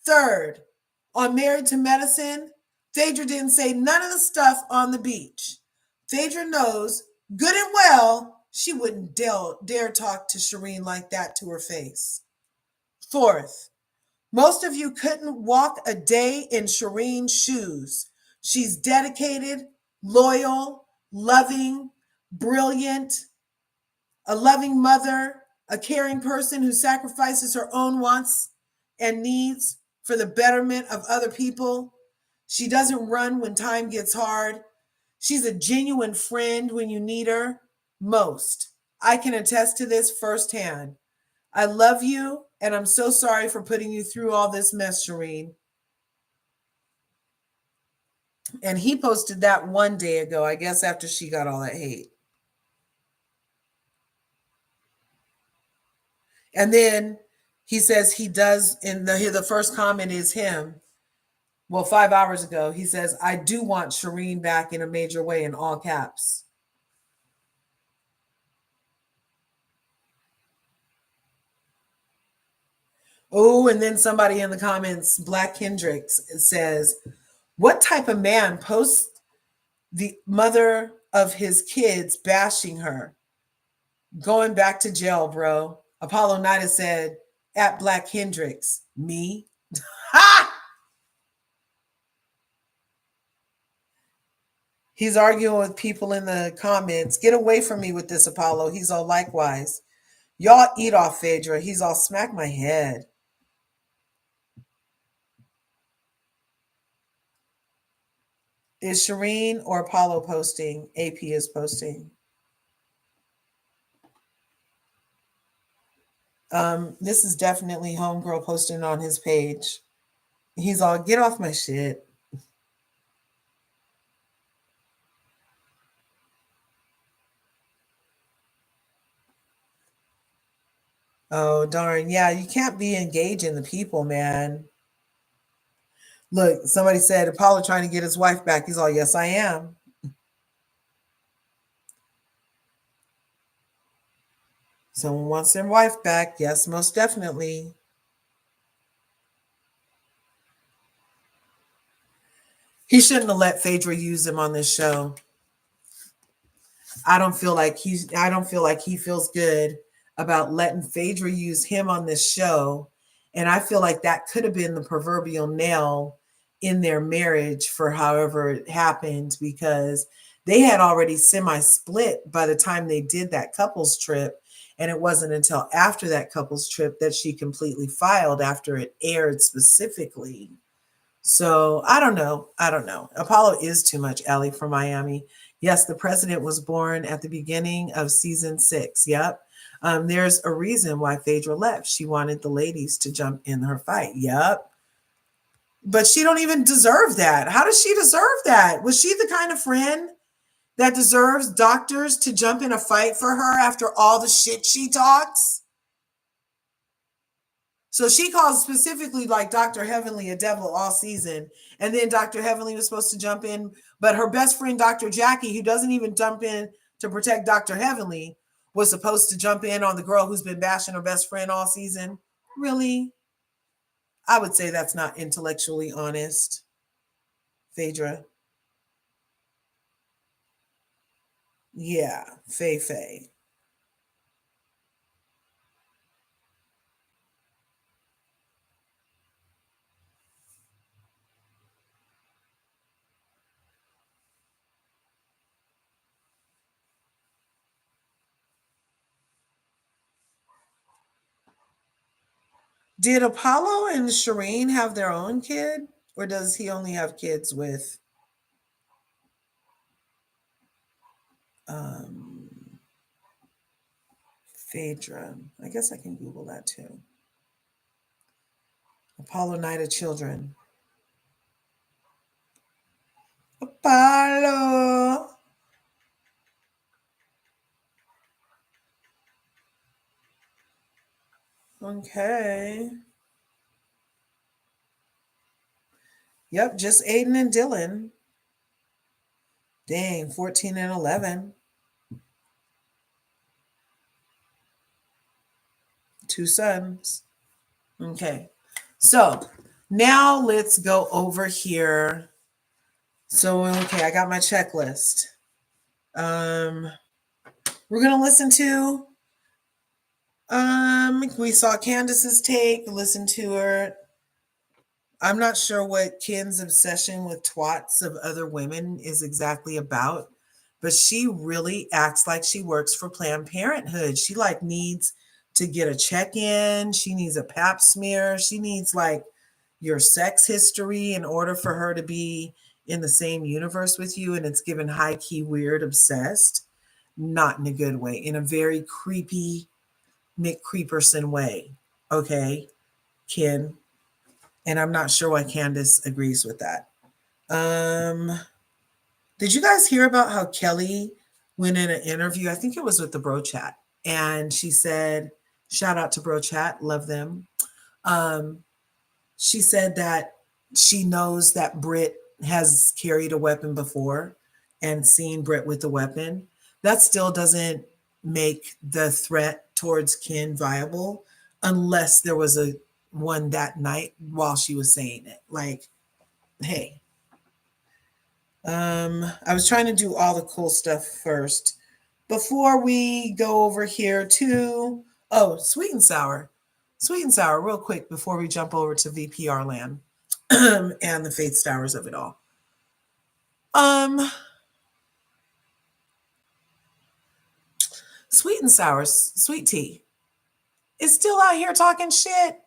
A: Third, on Married to Medicine, Phaedra didn't say none of the stuff on the beach. Phaedra knows good and well she wouldn't dare talk to Shireen like that to her face. Fourth, most of you couldn't walk a day in Shireen's shoes. She's dedicated, loyal, loving, brilliant, a loving mother, a caring person who sacrifices her own wants and needs for the betterment of other people. She doesn't run when time gets hard. She's a genuine friend when you need her most. I can attest to this firsthand. I love you, and I'm so sorry for putting you through all this mess, Shireen. And he posted that 1 day ago, I guess after she got all that hate. And then he says he does, in the first comment is him. Well, 5 hours ago, he says, I do want Shireen back in a major way, in all caps. Oh, and then somebody in the comments, Black Hendricks, says, what type of man posts the mother of his kids bashing her? Going back to jail, bro. Apollo Nida said, at Black Hendricks, me? Ha! He's arguing with people in the comments. Get away from me with this, Apollo. He's all likewise. Y'all eat off Phaedra. He's all smack my head. Is Shireen or Apollo posting? AP is posting. This is definitely Homegirl posting on his page. He's all, get off my shit. Oh, darn. Yeah, you can't be engaging the people, man. Look, somebody said Apollo trying to get his wife back. He's all, yes, I am. Someone wants their wife back. Yes, most definitely. He shouldn't have let Phaedra use him on this show. I don't feel like he feels good about letting Phaedra use him on this show. And I feel like that could have been the proverbial nail in their marriage for however it happened, because they had already semi-split by the time they did that couples trip. And it wasn't until after that couples trip that she completely filed after it aired specifically. So I don't know. I don't know. Apollo is too much, Ellie from Miami. Yes, the president was born at the beginning of season 6. Yep. There's a reason why Phaedra left. She wanted the ladies to jump in her fight. Yep. But she don't even deserve that. How does she deserve that? Was she the kind of friend that deserves doctors to jump in a fight for her after all the shit she talks? So she calls specifically like Dr. Heavenly a devil all season. And then Dr. Heavenly was supposed to jump in, but her best friend, Dr. Jackie, who doesn't even jump in to protect Dr. Heavenly, was supposed to jump in on the girl who's been bashing her best friend all season. Really? I would say that's not intellectually honest, Phaedra. Yeah, Faye Faye. Did Apollo and Shireen have their own kid? Or does he only have kids with um, Phaedra? I guess I can Google that too. Apollo Night of Children. Apollo. Okay. Yep, just Aiden and Dylan. Dang, 14 and 11. Two sons. Okay. So now let's go over here. So, okay, I got my checklist. We're going to listen to, we saw Candiace's take, listen to her. I'm not sure what Ken's obsession with twats of other women is exactly about, but she really acts like she works for Planned Parenthood. She like needs to get a check-in. She needs a pap smear. She needs like your sex history in order for her to be in the same universe with you. And it's given high key weird obsessed, not in a good way, in a very creepy Mick Creeperson way. Okay, Ken. And I'm not sure why Candiace agrees with that. Did you guys hear about how Kelli went in an interview? I think it was with the Bro Chat. And she said, shout out to Bro Chat, love them. She said that she knows that Brit has carried a weapon before and seen Brit with the weapon. That still doesn't make the threat towards Ken viable unless there was a one that night while she was saying it. Like, hey, I was trying to do all the cool stuff first before we go over here to sweet and sour. Sweet and sour, real quick before we jump over to VPR land and the faith stowers of it all. Sweet and sour, sweet tea is still out here talking shit.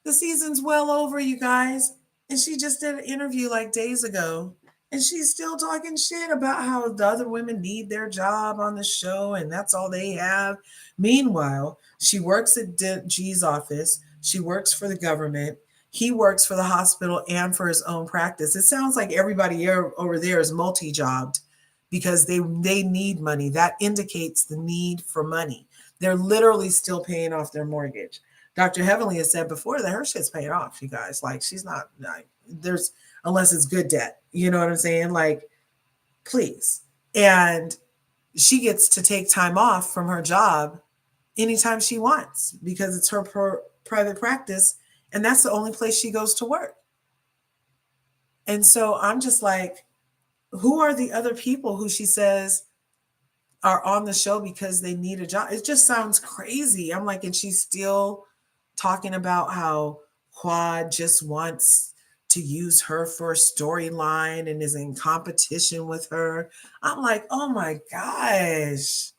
A: The season's well over, you guys. And she just did an interview like days ago. And she's still talking shit about how the other women need their job on the show and that's all they have. Meanwhile, she works at G's office. She works for the government. He works for the hospital and for his own practice. It sounds like everybody over there is multi-jobbed because they need money. That indicates the need for money. They're literally still paying off their mortgage. Dr. Heavenly has said before that her shit's paid off, you guys. Like, she's not, like, there's, unless it's good debt. You know what I'm saying? Like, please. And she gets to take time off from her job anytime she wants because it's her private practice. And that's the only place she goes to work. And so I'm just like, who are the other people who she says are on the show because they need a job? It just sounds crazy. I'm like, and she's still talking about how Quad just wants to use her for a storyline and is in competition with her. I'm like, oh my gosh,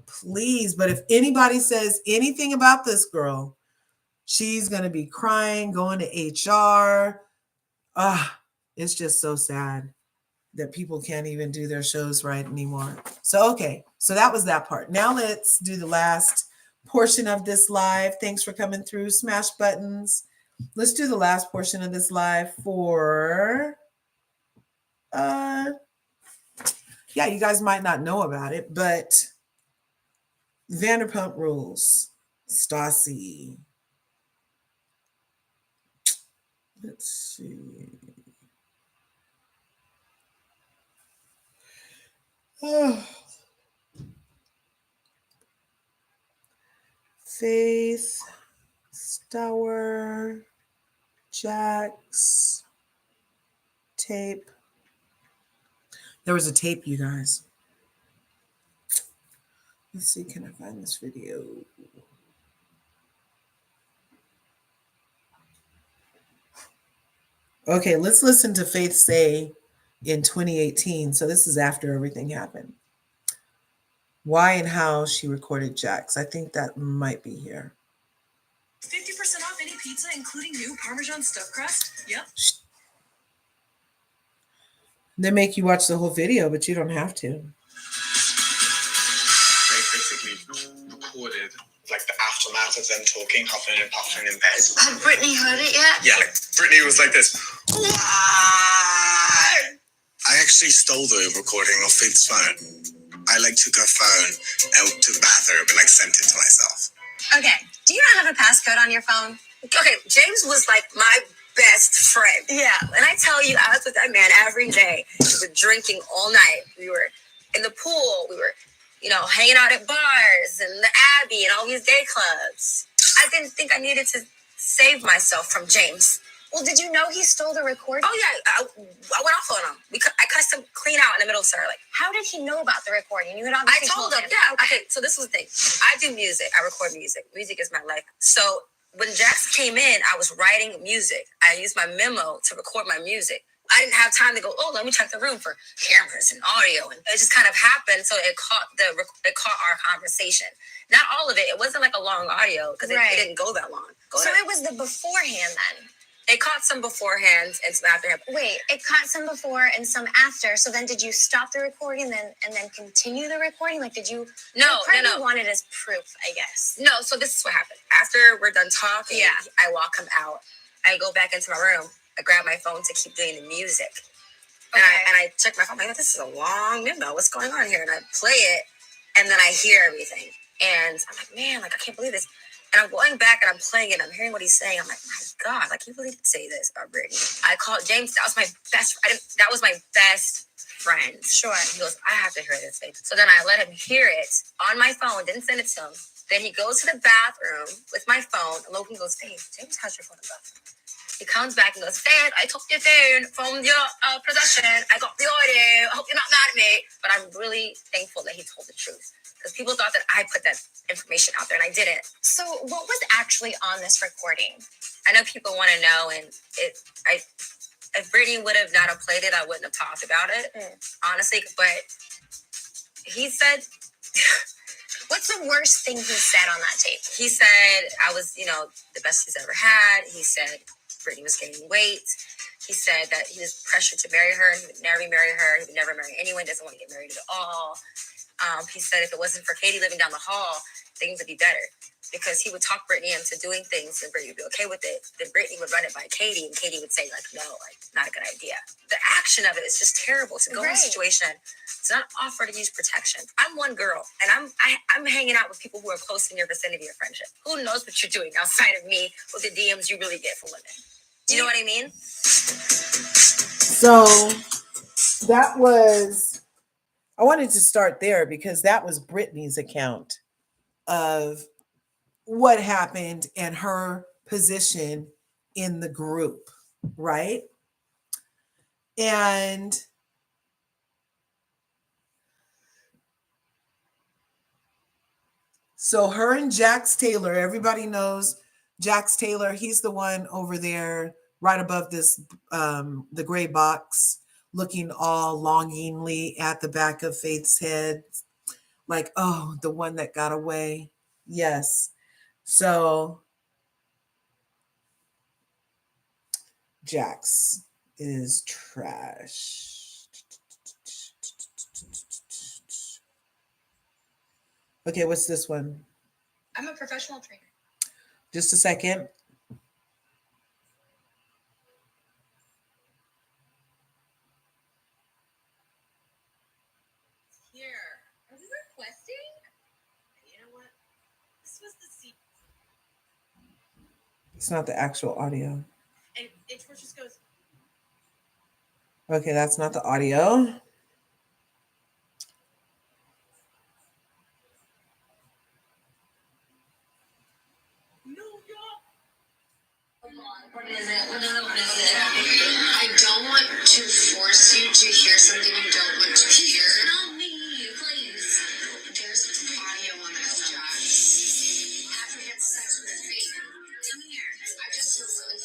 A: please. But if anybody says anything about this girl, she's going to be crying, going to HR. It's just so sad that people can't even do their shows right anymore. So, okay. So that was that part. Now let's do the last portion of this live. Thanks for coming through. Smash buttons. Let's do the last portion of this live for, yeah, you guys might not know about it, but Vanderpump Rules, Stassi. Let's see. Oh. Faith, Stour, Jax, tape. There was a tape, you guys. Let's see, can I find this video? Okay, let's listen to Faith say in 2018. So this is after everything happened. Why and how she recorded Jax. I think that might be here.
C: 50% off any pizza, including new Parmesan stuffed crust? Yep.
A: They make you watch the whole video, but you don't have to.
D: They basically recorded like the aftermath of them talking, huffing and puffing in bed.
E: Had Brittany heard it yet?
D: Yeah, like Brittany was like this. Why? I actually stole the recording off Faith's phone. I like took her phone out to the bathroom and like sent it to myself.
E: Okay, do you not have a passcode on your phone?
B: Okay, James was like my best friend.
E: Yeah.
B: And I tell you, I was with that man every day. We were drinking all night. We were in the pool. We were, hanging out at bars and the Abbey and all these gay clubs. I didn't think I needed to save myself from James.
E: Well, did you know he stole the recording?
B: Oh, yeah. I went off on him. I cussed him clean out in the middle of Sir. Like,
E: how did he know about the recording? You had
B: I
E: obviously
B: told him. Yeah. Okay. So this was the thing. I do music. I record music. Music is my life. So when Jax came in, I was writing music. I used my memo to record my music. I didn't have time to go, let me check the room for cameras and audio. And it just kind of happened. So it caught our conversation. Not all of it. It wasn't like a long audio because it didn't go that long.
E: It was the beforehand then?
B: It caught some beforehand and some afterhand.
E: Wait, it caught some before and some after. So then did you stop the recording and then continue the recording? Like, did you?
B: No.
E: Wanted as proof, I guess.
B: No, so this is what happened. After we're done talking, I walk him out. I go back into my room. I grab my phone to keep doing the music. And, I check my phone. I'm like, this is a long memo. What's going on here? And I play it. And then I hear everything. And I'm like, man, I can't believe this. And I'm going back and I'm playing it. And I'm hearing what he's saying. I'm like, my God, I can't believe he'd say this about Brittany. I called James. That was my best. That was my best friend.
E: Sure.
B: He goes, I have to hear this. So then I let him hear it on my phone. Didn't send it to him. Then he goes to the bathroom with my phone. And Logan goes, hey, James has your phone in the bathroom. He comes back and goes, Faith, I took your phone from your possession. I got the audio. I hope you're not mad at me. But I'm really thankful that he told the truth. Because people thought that I put that information out there, and I didn't.
E: So what was actually on this recording?
B: I know people want to know, and if Brittany would have not have played it, I wouldn't have talked about it, honestly. But he said...
E: What's the worst thing he said on that tape?
B: He said I was, the best he's ever had. He said Brittany was gaining weight. He said that he was pressured to marry her, and he would never marry her. He would never marry anyone. Doesn't want to get married at all. He said if it wasn't for Katie living down the hall, things would be better. Because he would talk Brittany into doing things and Brittany would be okay with it. Then Brittany would run it by Katie and Katie would say, like, no, like, not a good idea. The action of it is just terrible. To go in a situation, to not offer to use protection. I'm one girl and I'm hanging out with people who are close in your vicinity of friendship. Who knows what you're doing outside of me with the DMs you really get from women? You know what I mean?
A: So that was, I wanted to start there because that was Brittany's account of what happened and her position in the group, right? And so her and Jax Taylor, everybody knows Jax Taylor, he's the one over there right above this, the gray box, looking all longingly at the back of Faith's head, like, oh, the one that got away. Yes. So Jax is trash. Okay, what's this one?
E: I'm a professional trainer.
A: Just a second.
C: Here. Are we requesting? You know what? This was the seat.
A: It's not the actual audio.
C: And George just goes,
A: Okay, that's not the audio.
C: no, y'all.
E: What is it? What is it? What is it? I don't want to force you to hear something you don't want to hear. Not me, please. There's audio on this job. After he had sex with his baby. Come here. I just feel really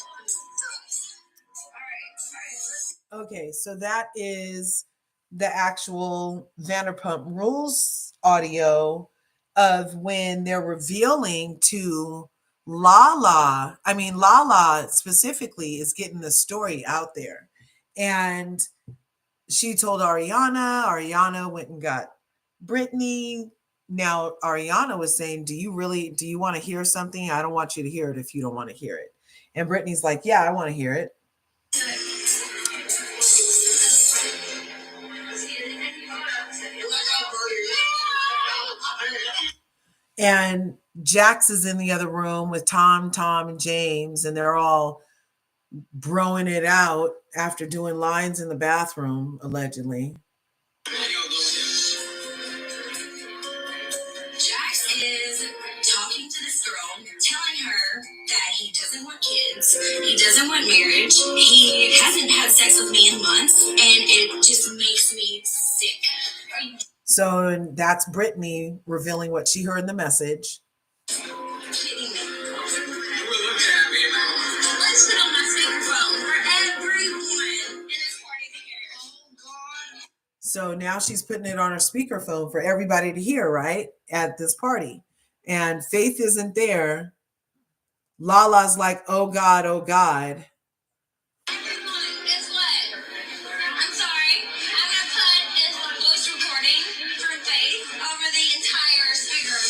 E: all right.
A: Okay, so that is the actual Vanderpump Rules audio of when they're revealing to Lala. I mean, Lala specifically is getting the story out there. And she told Ariana. Ariana went and got Brittany. Now, Ariana was saying, do you want to hear something? I don't want you to hear it if you don't want to hear it. And Brittany's like, yeah, I want to hear it. And Jax is in the other room with Tom, and James, and they're all broing it out after doing lines in the bathroom, allegedly.
B: Jax is talking to this girl, telling her that he doesn't want kids, he doesn't want marriage, he hasn't had sex with me in months, and it just makes me sick.
A: So that's Brittany revealing what she heard in the message. So now she's putting it on her speakerphone for everybody to hear, right? At this party. And Faith isn't there. Lala's like, oh God, oh God.
E: Guess what? I'm sorry. I'm going to put this voice recording for Faith over the entire speaker.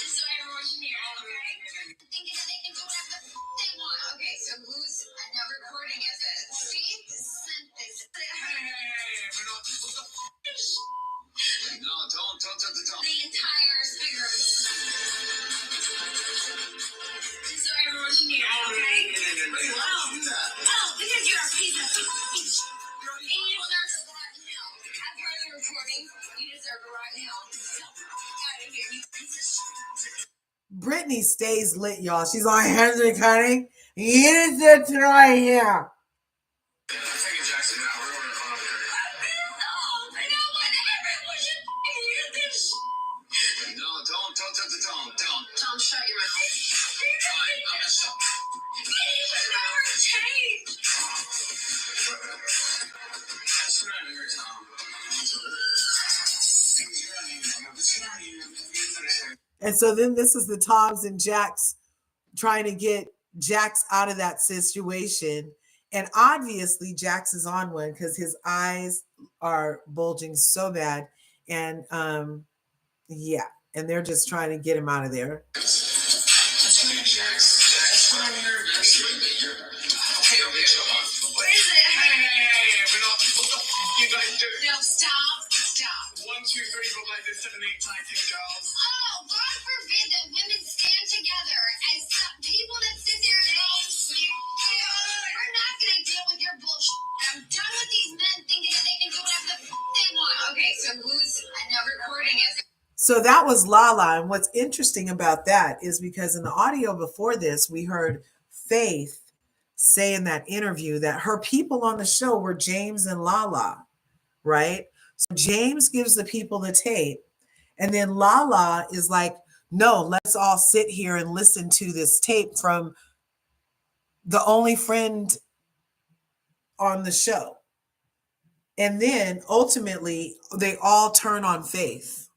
E: Just so everyone can hear it, okay? Thinking that they can do whatever they want. Okay, so whose recording is it? Faith sent this.
D: No, don't.
E: The entire speaker. Just so everyone can hear it, okay? Oh, because you're a piece of bitch. And you deserve a rotten hell. I've heard the recording. You deserve a rotten hell. Out of here, you piece of shit.
A: Brittany stays lit, y'all. She's on Henry Cutting. You need to try here.
E: Tom, shut your mouth. Fine, I'm gonna stop.
A: And so then this is the Toms and Jax trying to get Jax out of that situation. And obviously Jax is on one because his eyes are bulging so bad. And yeah, and they're just trying to get him out of there.
E: What is it? Hey, we're not. What the fuck you guys do? No, stop. 1, 2, 3, 4, 5, 6, 7, 8, 9, 10 girls. Oh, God forbid that women stand together as some people that sit there and we're not gonna deal with your bullshit. I'm done with these men thinking that they can do whatever the fuck they want. Okay, so who's recording is?
A: So that was Lala. And what's interesting about that is because in the audio before this, we heard Faith say in that interview that her people on the show were James and Lala, right? So James gives the people the tape, and then Lala is like, no, let's all sit here and listen to this tape from the only friend on the show. And then ultimately, they all turn on Faith.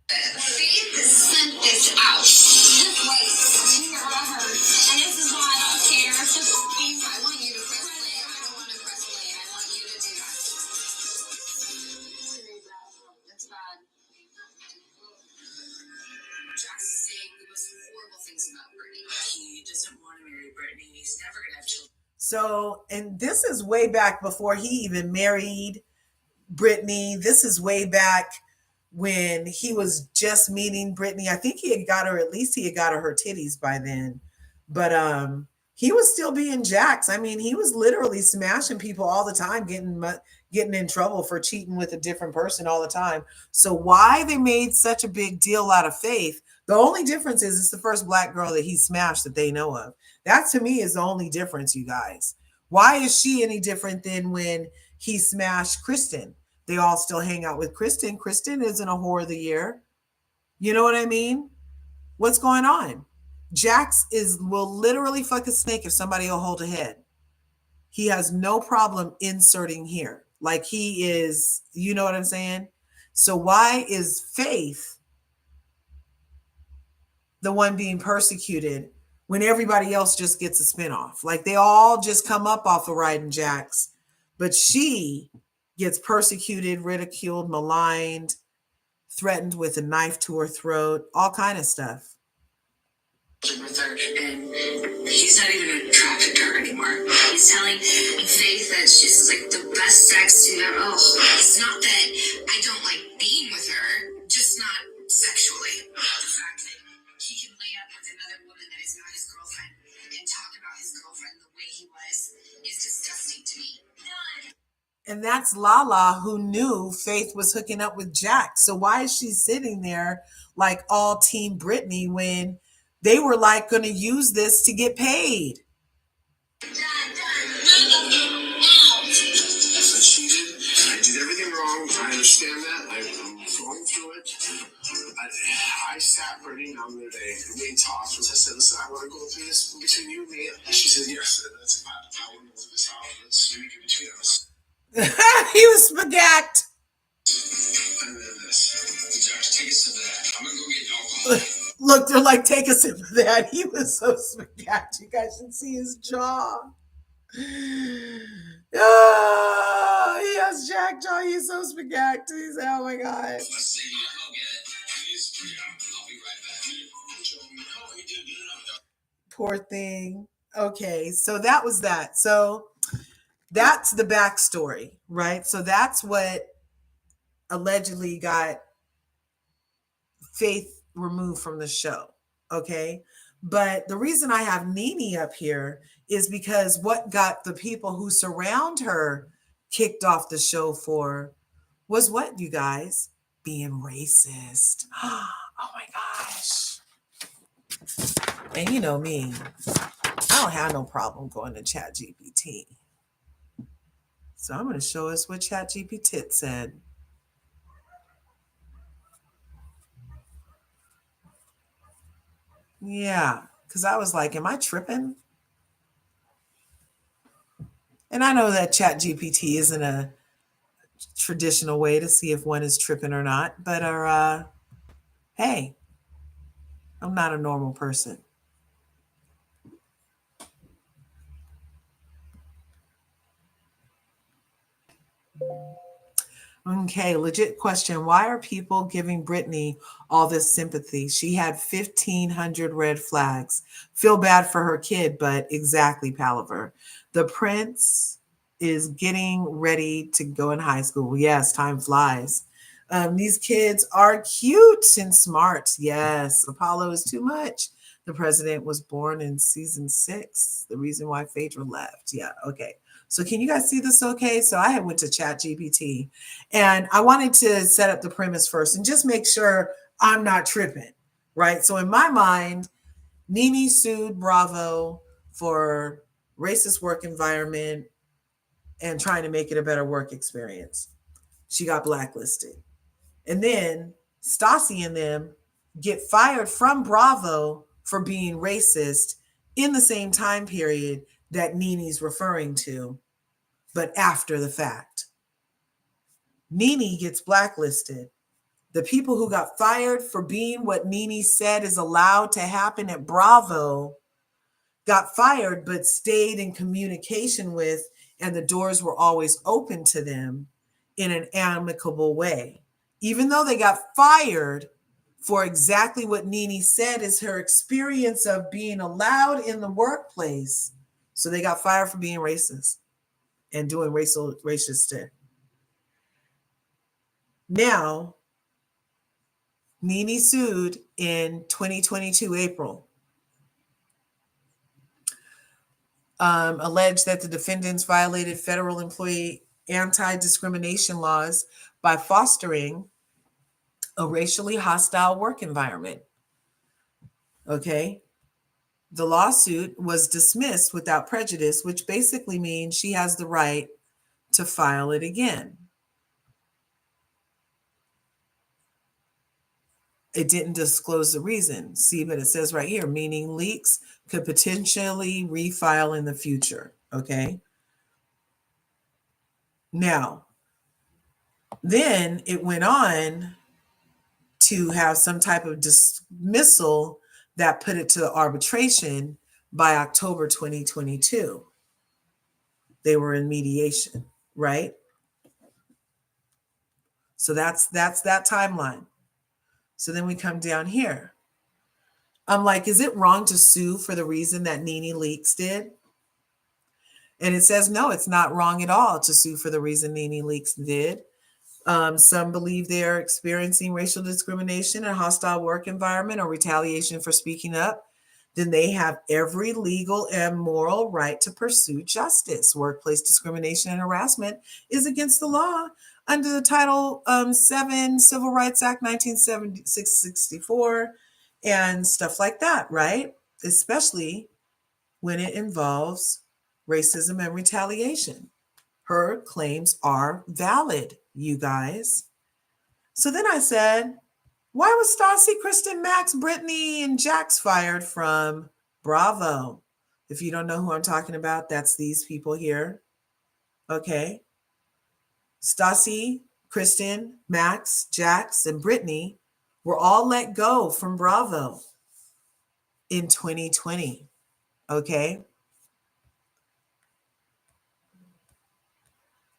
E: Faith sent this out. Just wait. And this is why I don't care. It's just I want you to press play. I don't want to press play. I want you to do that. That's bad. Jax is saying the most horrible things about Brittany. He doesn't want to marry Brittany. He's never going to have children.
A: So, and this is way back before he even married Brittany. This is way back when he was just meeting Brittany. I think he had got her, at least he had got her titties by then. But he was still being Jax. I mean, he was literally smashing people all the time, getting in trouble for cheating with a different person all the time. So why they made such a big deal out of Faith, the only difference is it's the first Black girl that he smashed that they know of. That to me is the only difference, you guys. Why is she any different than when he smashed Kristen? They all still hang out with Kristen. Kristen isn't a whore of the year. You know what I mean? What's going on? Jax will literally fuck a snake if somebody will hold a head. He has no problem inserting here. Like he is, you know what I'm saying? So why is Faith the one being persecuted when everybody else just gets a spinoff? Like they all just come up off of riding Jax, but she gets persecuted, ridiculed, maligned, threatened with a knife to her throat, all kind of stuff.
E: With her, and he's not even attracted to her anymore. He's telling Faith that she's like the best sex to have. Oh, it's not that I don't like being with her, just not sexually. The fact that he can lay up with another woman that is not his girlfriend and talk about his girlfriend the way he was is disgusting to me. None.
A: And that's Lala, who knew Faith was hooking up with Jax. So why is she sitting there like all Team Brittany when they were like going to use this to get paid?
E: I cheated. I did everything wrong. I understand that. I'm going through it. I sat Brittany down the other day and we talked. I said, listen, I want to go through this between you and me. And she said, yes, that's I want to work this out. Let's make it between us.
A: He was spagacked.
E: And then this. Josh, take us to that. I'm going to go get alcohol.
A: Look, they're like, take us in for that. He was so spagacked. You guys should see his jaw. Oh, he has jack jaw. He's so spagacked. He's, oh my God.
E: Let's see you. I'll get it. Please, I'll be right back.
A: Poor thing. Okay, so that was that. So that's the backstory, right? So that's what allegedly got Faith removed from the show. Okay. But the reason I have Nene up here is because what got the people who surround her kicked off the show for was what, you guys? Being racist. Oh my gosh. And you know me, I don't have no problem going to ChatGPT. So I'm going to show us what ChatGPT said. Yeah, because I was like, am I tripping? And I know that ChatGPT isn't a traditional way to see if one is tripping or not, but hey, I'm not a normal person. Okay, legit question. Why are people giving Britney all this sympathy? She had 1,500 red flags. Feel bad for her kid, but exactly, Palaver. The prince is getting ready to go in high school. Yes, time flies. These kids are cute and smart. Yes, Apollo is too much. The president was born in season 6. The reason why Phaedra left. Yeah, okay. So can you guys see this okay? So I had went to Chat GPT and I wanted to set up the premise first and just make sure I'm not tripping, right? So in my mind, Nene sued Bravo for racist work environment and trying to make it a better work experience. She got blacklisted. And then Stassi and them get fired from Bravo for being racist in the same time period that Nene's referring to, but after the fact. Nene gets blacklisted. The people who got fired for being what Nene said is allowed to happen at Bravo got fired, but stayed in communication with, and the doors were always open to them in an amicable way. Even though they got fired for exactly what Nene said is her experience of being allowed in the workplace. So they got fired for being racist and doing racist shit. Now, Nene sued in 2022 April. Alleged that the defendants violated federal employee anti-discrimination laws by fostering a racially hostile work environment. Okay. The lawsuit was dismissed without prejudice, which basically means she has the right to file it again. It didn't disclose the reason. See, but it says right here, meaning leaks could potentially refile in the future. Okay. Now, then it went on to have some type of dismissal that put it to arbitration by October 2022. They were in mediation, right? So that's that timeline. So then we come down here. I'm like, is it wrong to sue for the reason that Nene Leakes did? And it says, no, it's not wrong at all to sue for the reason Nene Leakes did. Some believe they're experiencing racial discrimination, a hostile work environment, or retaliation for speaking up. Then they have every legal and moral right to pursue justice. Workplace discrimination and harassment is against the law under the Title 7 Civil Rights Act 1964 and stuff like that, right? Especially when it involves racism and retaliation. Her claims are valid, you guys. So then I said, why was Stassi, Kristen, Max, Brittany, and Jax fired from Bravo? If you don't know who I'm talking about, that's these people here. Okay. Stassi, Kristen, Max, Jax, and Brittany were all let go from Bravo in 2020. Okay.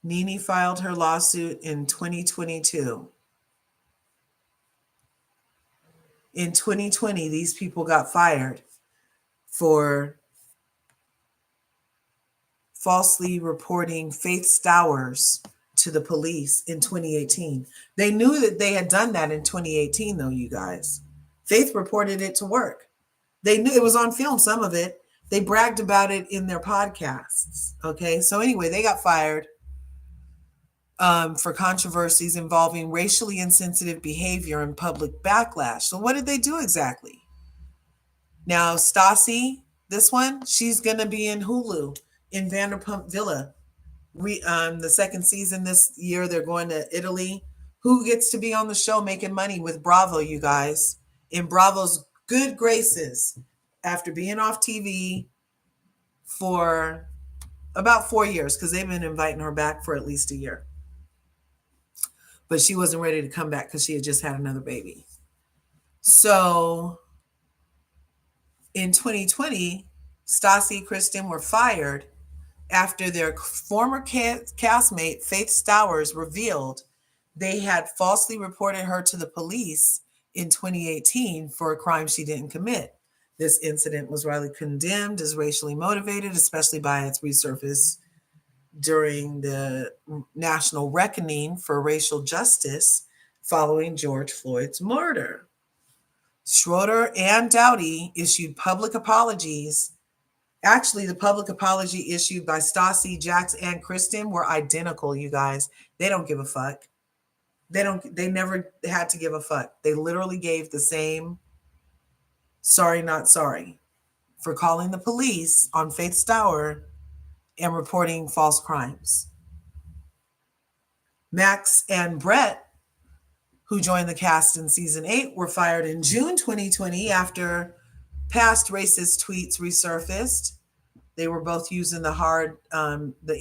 A: Nene filed her lawsuit in 2022. In 2020, these people got fired for falsely reporting Faith Stowers to the police in 2018. They knew that they had done that in 2018, though, you guys. Faith reported it to work. They knew it was on film, some of it. They bragged about it in their podcasts. Okay, so anyway, they got fired for controversies involving racially insensitive behavior and public backlash. So what did they do exactly? Now, Stassi, this one, she's going to be in Hulu in Vanderpump Villa. The second season this year, they're going to Italy. Who gets to be on the show making money with Bravo, you guys? In Bravo's good graces after being off TV for about 4 years, because they've been inviting her back for at least a year. But she wasn't ready to come back because she had just had another baby. So in 2020, Stassi, Kristen were fired after their former castmate, Faith Stowers, revealed they had falsely reported her to the police in 2018 for a crime she didn't commit. This incident was widely condemned as racially motivated, especially by its resurface during the national reckoning for racial justice following George Floyd's murder. Schroeder and Doughty issued public apologies. Actually, the public apology issued by Stassi, Jax, and Kristen were identical, you guys. They don't give a fuck. They never had to give a fuck. They literally gave the same sorry, not sorry for calling the police on Faith Stour and reporting false crimes. Max and Brett, who joined the cast in season 8, were fired in June 2020 after past racist tweets resurfaced. They were both using the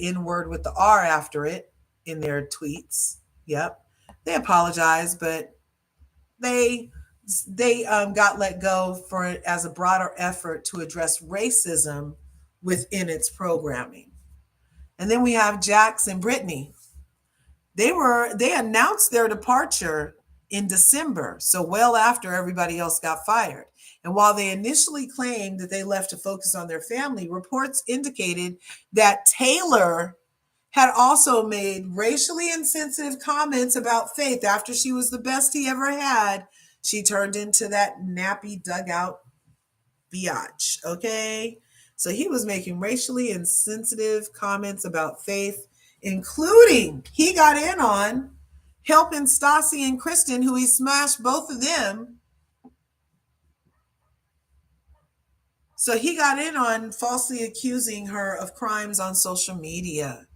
A: N word with the R after it in their tweets. Yep. They apologized, but they got let go for it as a broader effort to address racism within its programming. And then we have Jax and Brittany. They announced their departure in December, so well after everybody else got fired. And while they initially claimed that they left to focus on their family, reports indicated that Taylor had also made racially insensitive comments about Faith after she was the best he ever had. She turned into that nappy dugout biatch, okay? So he was making racially insensitive comments about Faith, including he got in on helping Stassi and Kristen, who he smashed both of them. So he got in on falsely accusing her of crimes on social media.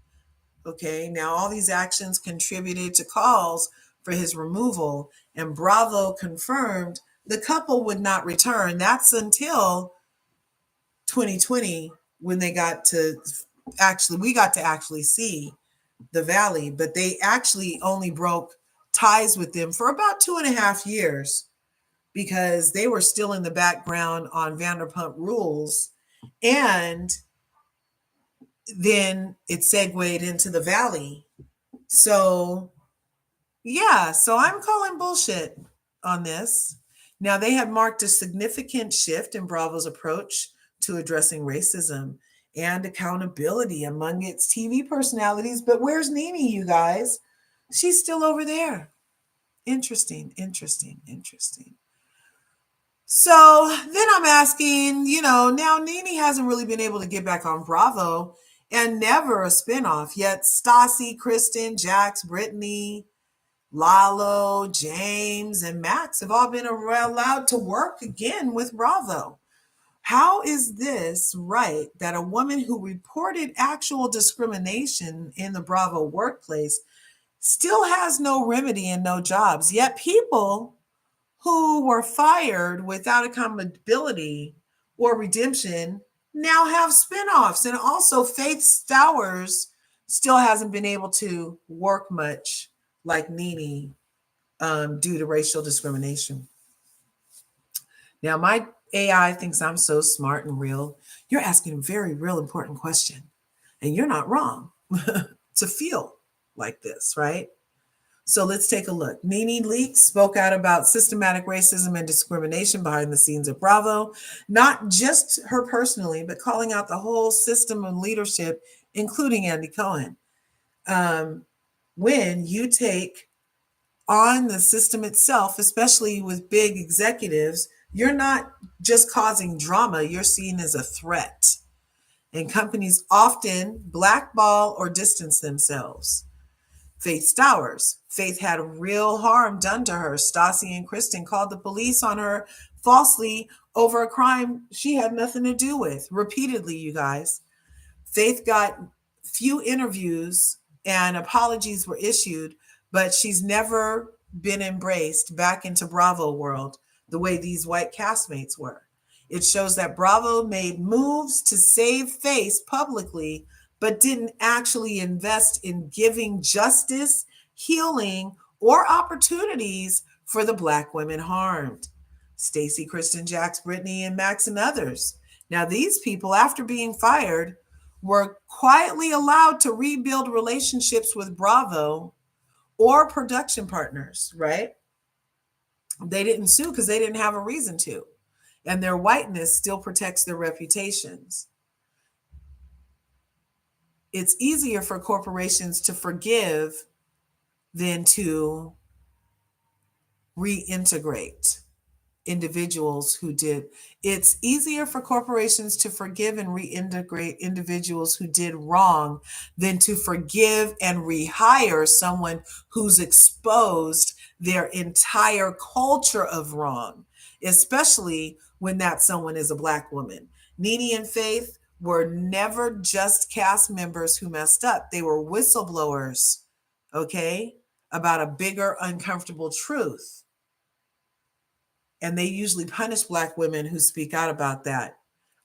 A: Okay, now all these actions contributed to calls for his removal, and Bravo confirmed the couple would not return. That's until 2020 when we got to actually see the Valley, but they actually only broke ties with them for about 2.5 years because they were still in the background on Vanderpump Rules, and then it segued into the Valley. So yeah, so I'm calling bullshit on this. Now, they have marked a significant shift in Bravo's approach to addressing racism and accountability among its TV personalities. But where's Nene, you guys? She's still over there. Interesting. So then I'm asking, now Nene hasn't really been able to get back on Bravo and never a spinoff. Yet Stassi, Kristen, Jax, Brittany, Lalo, James, and Max have all been allowed to work again with Bravo. How is this right that a woman who reported actual discrimination in the Bravo workplace still has no remedy and no jobs, yet people who were fired without accountability or redemption now have spinoffs? And also Faith Stowers still hasn't been able to work much like Nene due to racial discrimination. Now, my AI thinks I'm so smart and real. You're asking a very real important question, and you're not wrong to feel like this, right? So let's take a look. Nene Leakes spoke out about systematic racism and discrimination behind the scenes of Bravo, not just her personally, but calling out the whole system of leadership, including Andy Cohen. When you take on the system itself, especially with big executives, you're not just causing drama, you're seen as a threat. And companies often blackball or distance themselves. Faith Stowers. Faith had real harm done to her. Stassi and Kristen called the police on her falsely over a crime she had nothing to do with. Repeatedly, you guys. Faith got few interviews and apologies were issued, but she's never been embraced back into Bravo world the way these white castmates were. It shows that Bravo made moves to save face publicly, but didn't actually invest in giving justice, healing, or opportunities for the Black women harmed. Stacey, Kristen, Jax, Brittany, and Max, and others. Now, these people, after being fired, were quietly allowed to rebuild relationships with Bravo or production partners, right? They didn't sue because they didn't have a reason to. And their whiteness still protects their reputations. It's easier for corporations to forgive than to reintegrate individuals who did. It's easier for corporations to forgive and reintegrate individuals who did wrong than to forgive and rehire someone who's exposed their entire culture of wrong, especially when that someone is a Black woman. Nene and Faith were never just cast members who messed up. They were whistleblowers, okay, about a bigger, uncomfortable truth. And they usually punish Black women who speak out about that.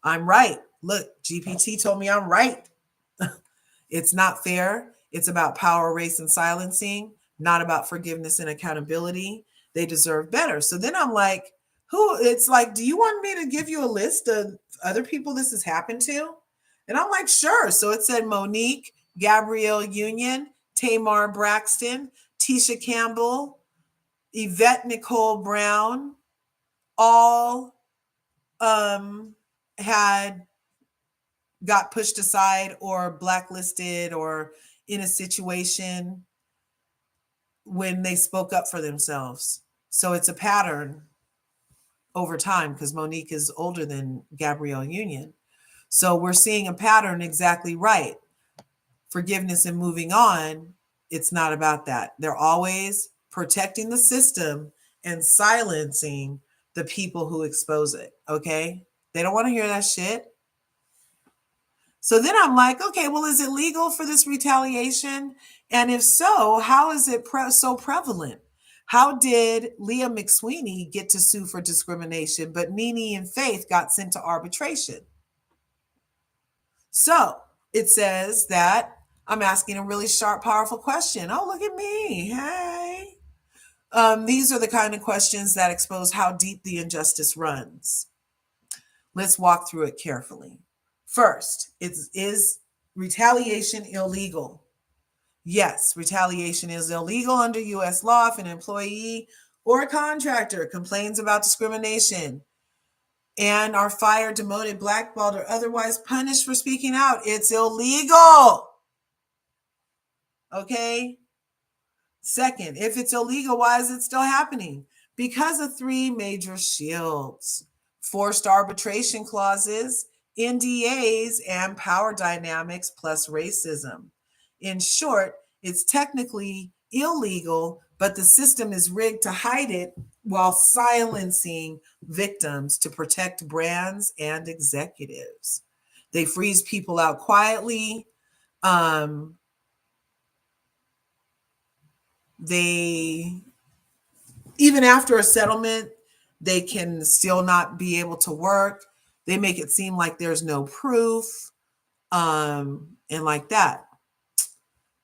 A: I'm right. Look, GPT told me I'm right. It's not fair. It's about power, race, and silencing, not about forgiveness and accountability. They deserve better. So then I'm like, who? It's like, do you want me to give you a list of other people this has happened to? And I'm like, sure. So it said Monique, Gabrielle Union, Tamar Braxton, Tisha Campbell, Yvette Nicole Brown, all had got pushed aside or blacklisted or in a situation when they spoke up for themselves. So it's a pattern over time because Monique is older than Gabrielle Union. So we're seeing a pattern exactly right. Forgiveness and moving on, it's not about that. They're always protecting the system and silencing the people who expose it, okay? They don't want to hear that shit. So then I'm like, okay, well, is it legal for this retaliation? And if so, how is it so prevalent? How did Leah McSweeney get to sue for discrimination, but Nene and Faith got sent to arbitration? So it says that I'm asking a really sharp, powerful question. Oh, look at me. Hey. These are the kind of questions that expose how deep the injustice runs. Let's walk through it carefully. First, is retaliation illegal? Yes, retaliation is illegal under U.S. law if an employee or a contractor complains about discrimination and are fired, demoted, blackballed, or otherwise punished for speaking out. It's illegal. Okay? Second, if it's illegal, why is it still happening? Because of three major shields: forced arbitration clauses, NDAs, and power dynamics plus racism. In short, it's technically illegal, but the system is rigged to hide it while silencing victims to protect brands and executives. They freeze people out quietly. They, even after a settlement, they can still not be able to work. They make it seem like there's no proof, and like that.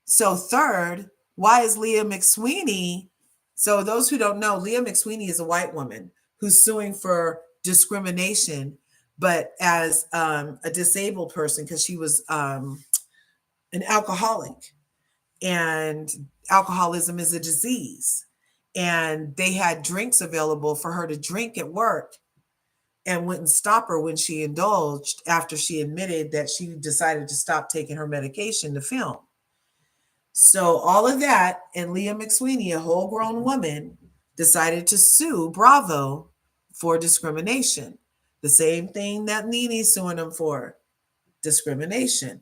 A: So third, why is Leah McSweeney? So those who don't know, Leah McSweeney is a white woman who's suing for discrimination, but as a disabled person because she was an alcoholic, and alcoholism is a disease. And they had drinks available for her to drink at work and wouldn't stop her when she indulged after she admitted that she decided to stop taking her medication to film. So all of that, and Leah McSweeney, a whole grown woman, decided to sue Bravo for discrimination. The same thing that Nene's suing them for, discrimination.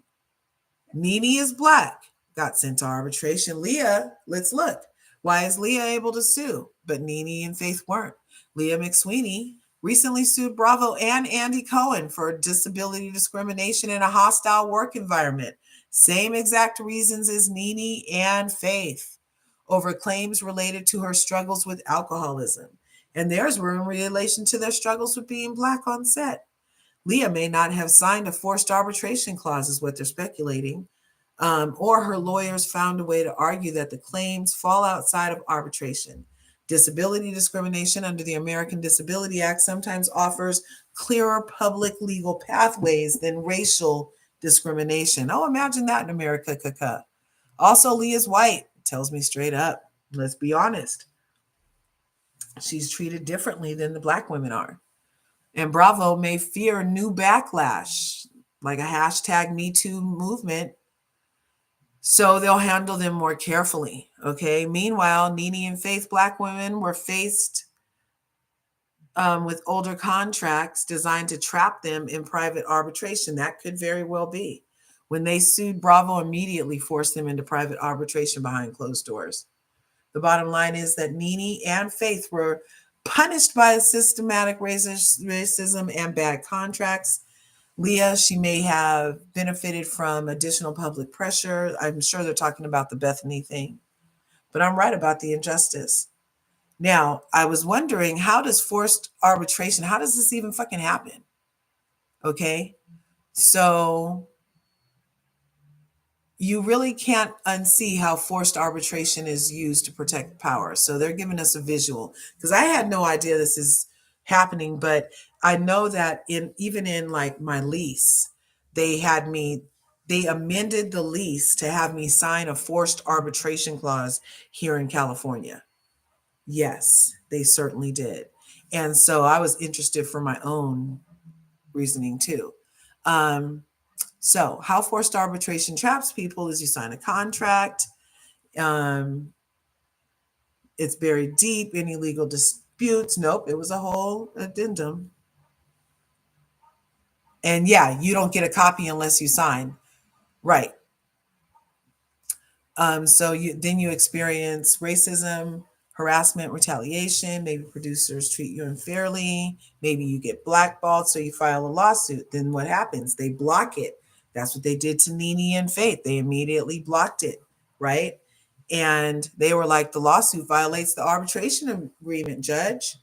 A: Nene is Black, got sent to arbitration. Leah, let's look. Why is Leah able to sue, but Nene and Faith weren't? Leah McSweeney recently sued Bravo and Andy Cohen for disability discrimination in a hostile work environment. Same exact reasons as Nene and Faith, over claims related to her struggles with alcoholism. And theirs were in relation to their struggles with being Black on set. Leah may not have signed a forced arbitration clause, is what they're speculating. Or her lawyers found a way to argue that the claims fall outside of arbitration. Disability discrimination under the American Disability Act sometimes offers clearer public legal pathways than racial discrimination. Oh, imagine that in America. Also, Leah's white. Tells me straight up. Let's be honest. She's treated differently than the Black women are. And Bravo may fear new backlash, like a hashtag Me Too movement. So they'll handle them more carefully. Okay. Meanwhile, Nene and Faith Black women were faced with older contracts designed to trap them in private arbitration. That could very well be. When they sued, Bravo immediately forced them into private arbitration behind closed doors. The bottom line is that Nene and Faith were punished by systematic racism and bad contracts. Leah, she may have benefited from additional public pressure. I'm sure they're talking about the Bethany thing, but I'm right about the injustice. Now, I was wondering, how does forced arbitration, how does this even fucking happen? Okay. So you really can't unsee how forced arbitration is used to protect power. So they're giving us a visual, because I had no idea this is happening, but I know that even in like my lease, they amended the lease to have me sign a forced arbitration clause here in California. Yes, they certainly did. And so I was interested for my own reasoning too. So how forced arbitration traps people is you sign a contract. It's buried deep. Any legal disputes? Nope, it was a whole addendum. And yeah, you don't get a copy unless you sign. Right. So then you experience racism, harassment, retaliation. Maybe producers treat you unfairly. Maybe you get blackballed, so you file a lawsuit. Then what happens? They block it. That's what they did to Nene and Faith. They immediately blocked it, right? And they were like, the lawsuit violates the arbitration agreement, judge,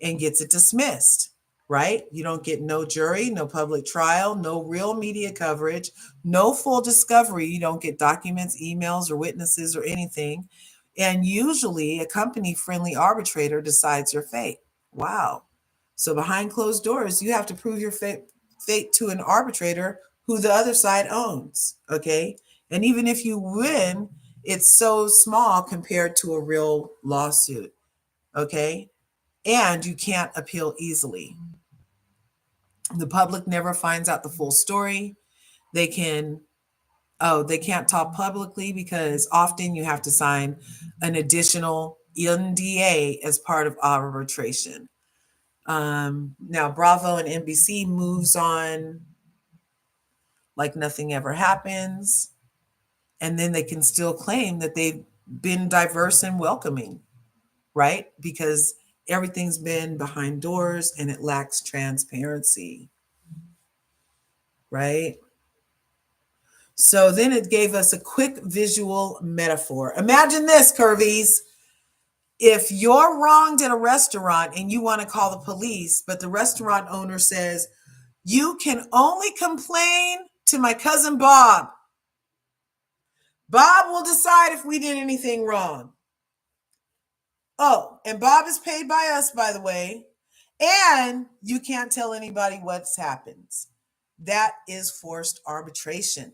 A: and gets it dismissed, right? You don't get no jury, no public trial, no real media coverage, no full discovery. You don't get documents, emails, or witnesses or anything. And usually a company-friendly arbitrator decides your fate. Wow. So behind closed doors, you have to prove your fate to an arbitrator who the other side owns, okay? And even if you win, it's so small compared to a real lawsuit, okay? And you can't appeal easily. The public never finds out the full story. They can't talk publicly because often you have to sign an additional NDA as part of arbitration. Now, Bravo and NBC moves on like nothing ever happens. And then they can still claim that they've been diverse and welcoming, right? Because everything's been behind doors and it lacks transparency, right? So then it gave us a quick visual metaphor. Imagine this, Curvies. If you're wronged at a restaurant and you want to call the police, but the restaurant owner says, you can only complain to my cousin Bob. Bob will decide if we did anything wrong. Oh, and Bob is paid by us, by the way. And you can't tell anybody what's happened. That is forced arbitration.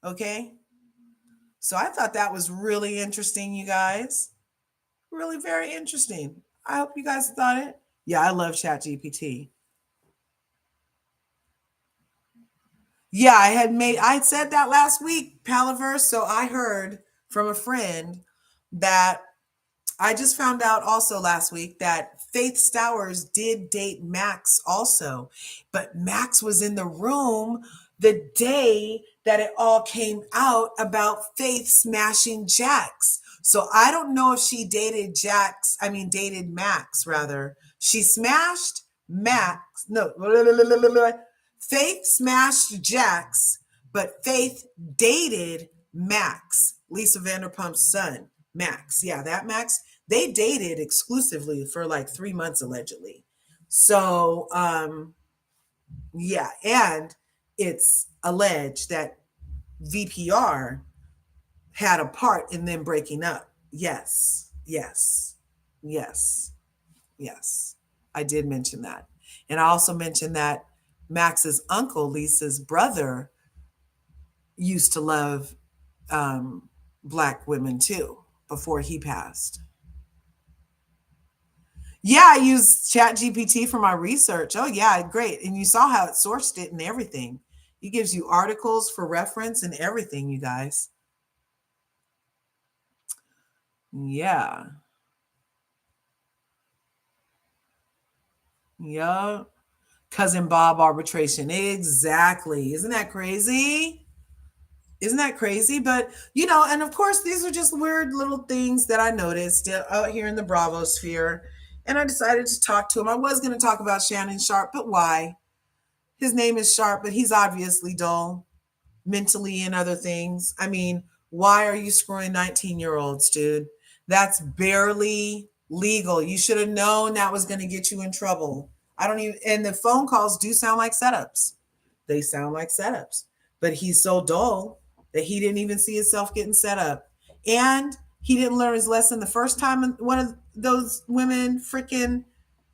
A: Okay? So I thought that was really interesting, you guys. Really very interesting. I hope you guys thought it. Yeah, I love ChatGPT. Yeah, I said that last week, Palaverse. So I heard from a friend that I just found out also last week that Faith Stowers did date Max also, but Max was in the room the day that it all came out about Faith smashing Jax. So I don't know if she dated Max rather. She smashed Max. No, Faith smashed Jax, but Faith dated Max, Lisa Vanderpump's son, Max. Yeah, that Max. They dated exclusively for like 3 months, allegedly. So, yeah, and it's alleged that VPR had a part in them breaking up. Yes. I did mention that. And I also mentioned that Max's uncle, Lisa's brother, used to love Black women too before he passed. Yeah, I used ChatGPT for my research. Oh, yeah, great. And you saw how it sourced it and everything. It gives you articles for reference and everything, you guys. Yeah. Yeah. Cousin Bob arbitration. Exactly. Isn't that crazy? Isn't that crazy? But, and of course, these are just weird little things that I noticed out here in the Bravo sphere. And I decided to talk to him. I was going to talk about Shannon Sharp, but why? His name is Sharp, but he's obviously dull mentally and other things. I mean, why are you screwing 19-year-olds, dude? That's barely legal. You should have known that was going to get you in trouble. I don't even, and the phone calls do sound like setups. They sound like setups. But he's so dull that he didn't even see himself getting set up. And he didn't learn his lesson the first time one of those women freaking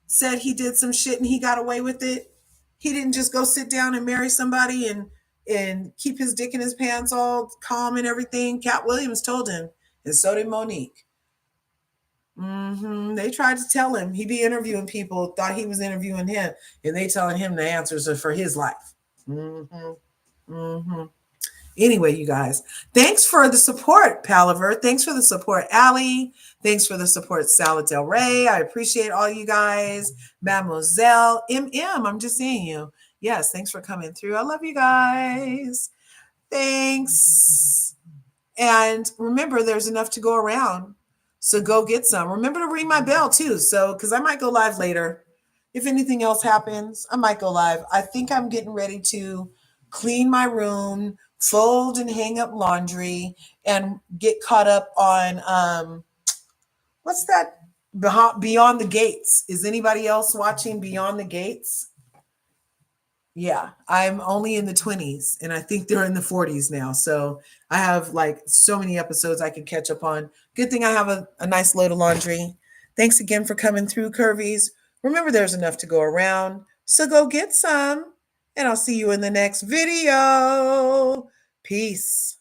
A: said he did some shit and he got away with it. He didn't just go sit down and marry somebody and keep his dick in his pants all calm and everything. Cat Williams told him, and so did Monique. They tried to tell him. He be interviewing people, thought he was interviewing him, and they telling him the answers are for his life. Anyway, you guys, thanks for the support, Palaver. Thanks for the support, Allie. Thanks for the support, Salad Del Rey. I appreciate all you guys. Mademoiselle MM, I'm just seeing you. Yes, thanks for coming through. I love you guys. Thanks. And remember, there's enough to go around. So go get some. Remember to ring my bell too. So, because I might go live later. If anything else happens, I might go live. I think I'm getting ready to clean my room, fold and hang up laundry, and get caught up on what's that? Beyond the Gates. Is anybody else watching Beyond the Gates? Yeah, I'm only in the 20s and I think they're in the 40s now. So I have like so many episodes I can catch up on. Good thing I have a nice load of laundry. Thanks again for coming through, Curvies. Remember, there's enough to go around. So go get some. And I'll see you in the next video. Peace.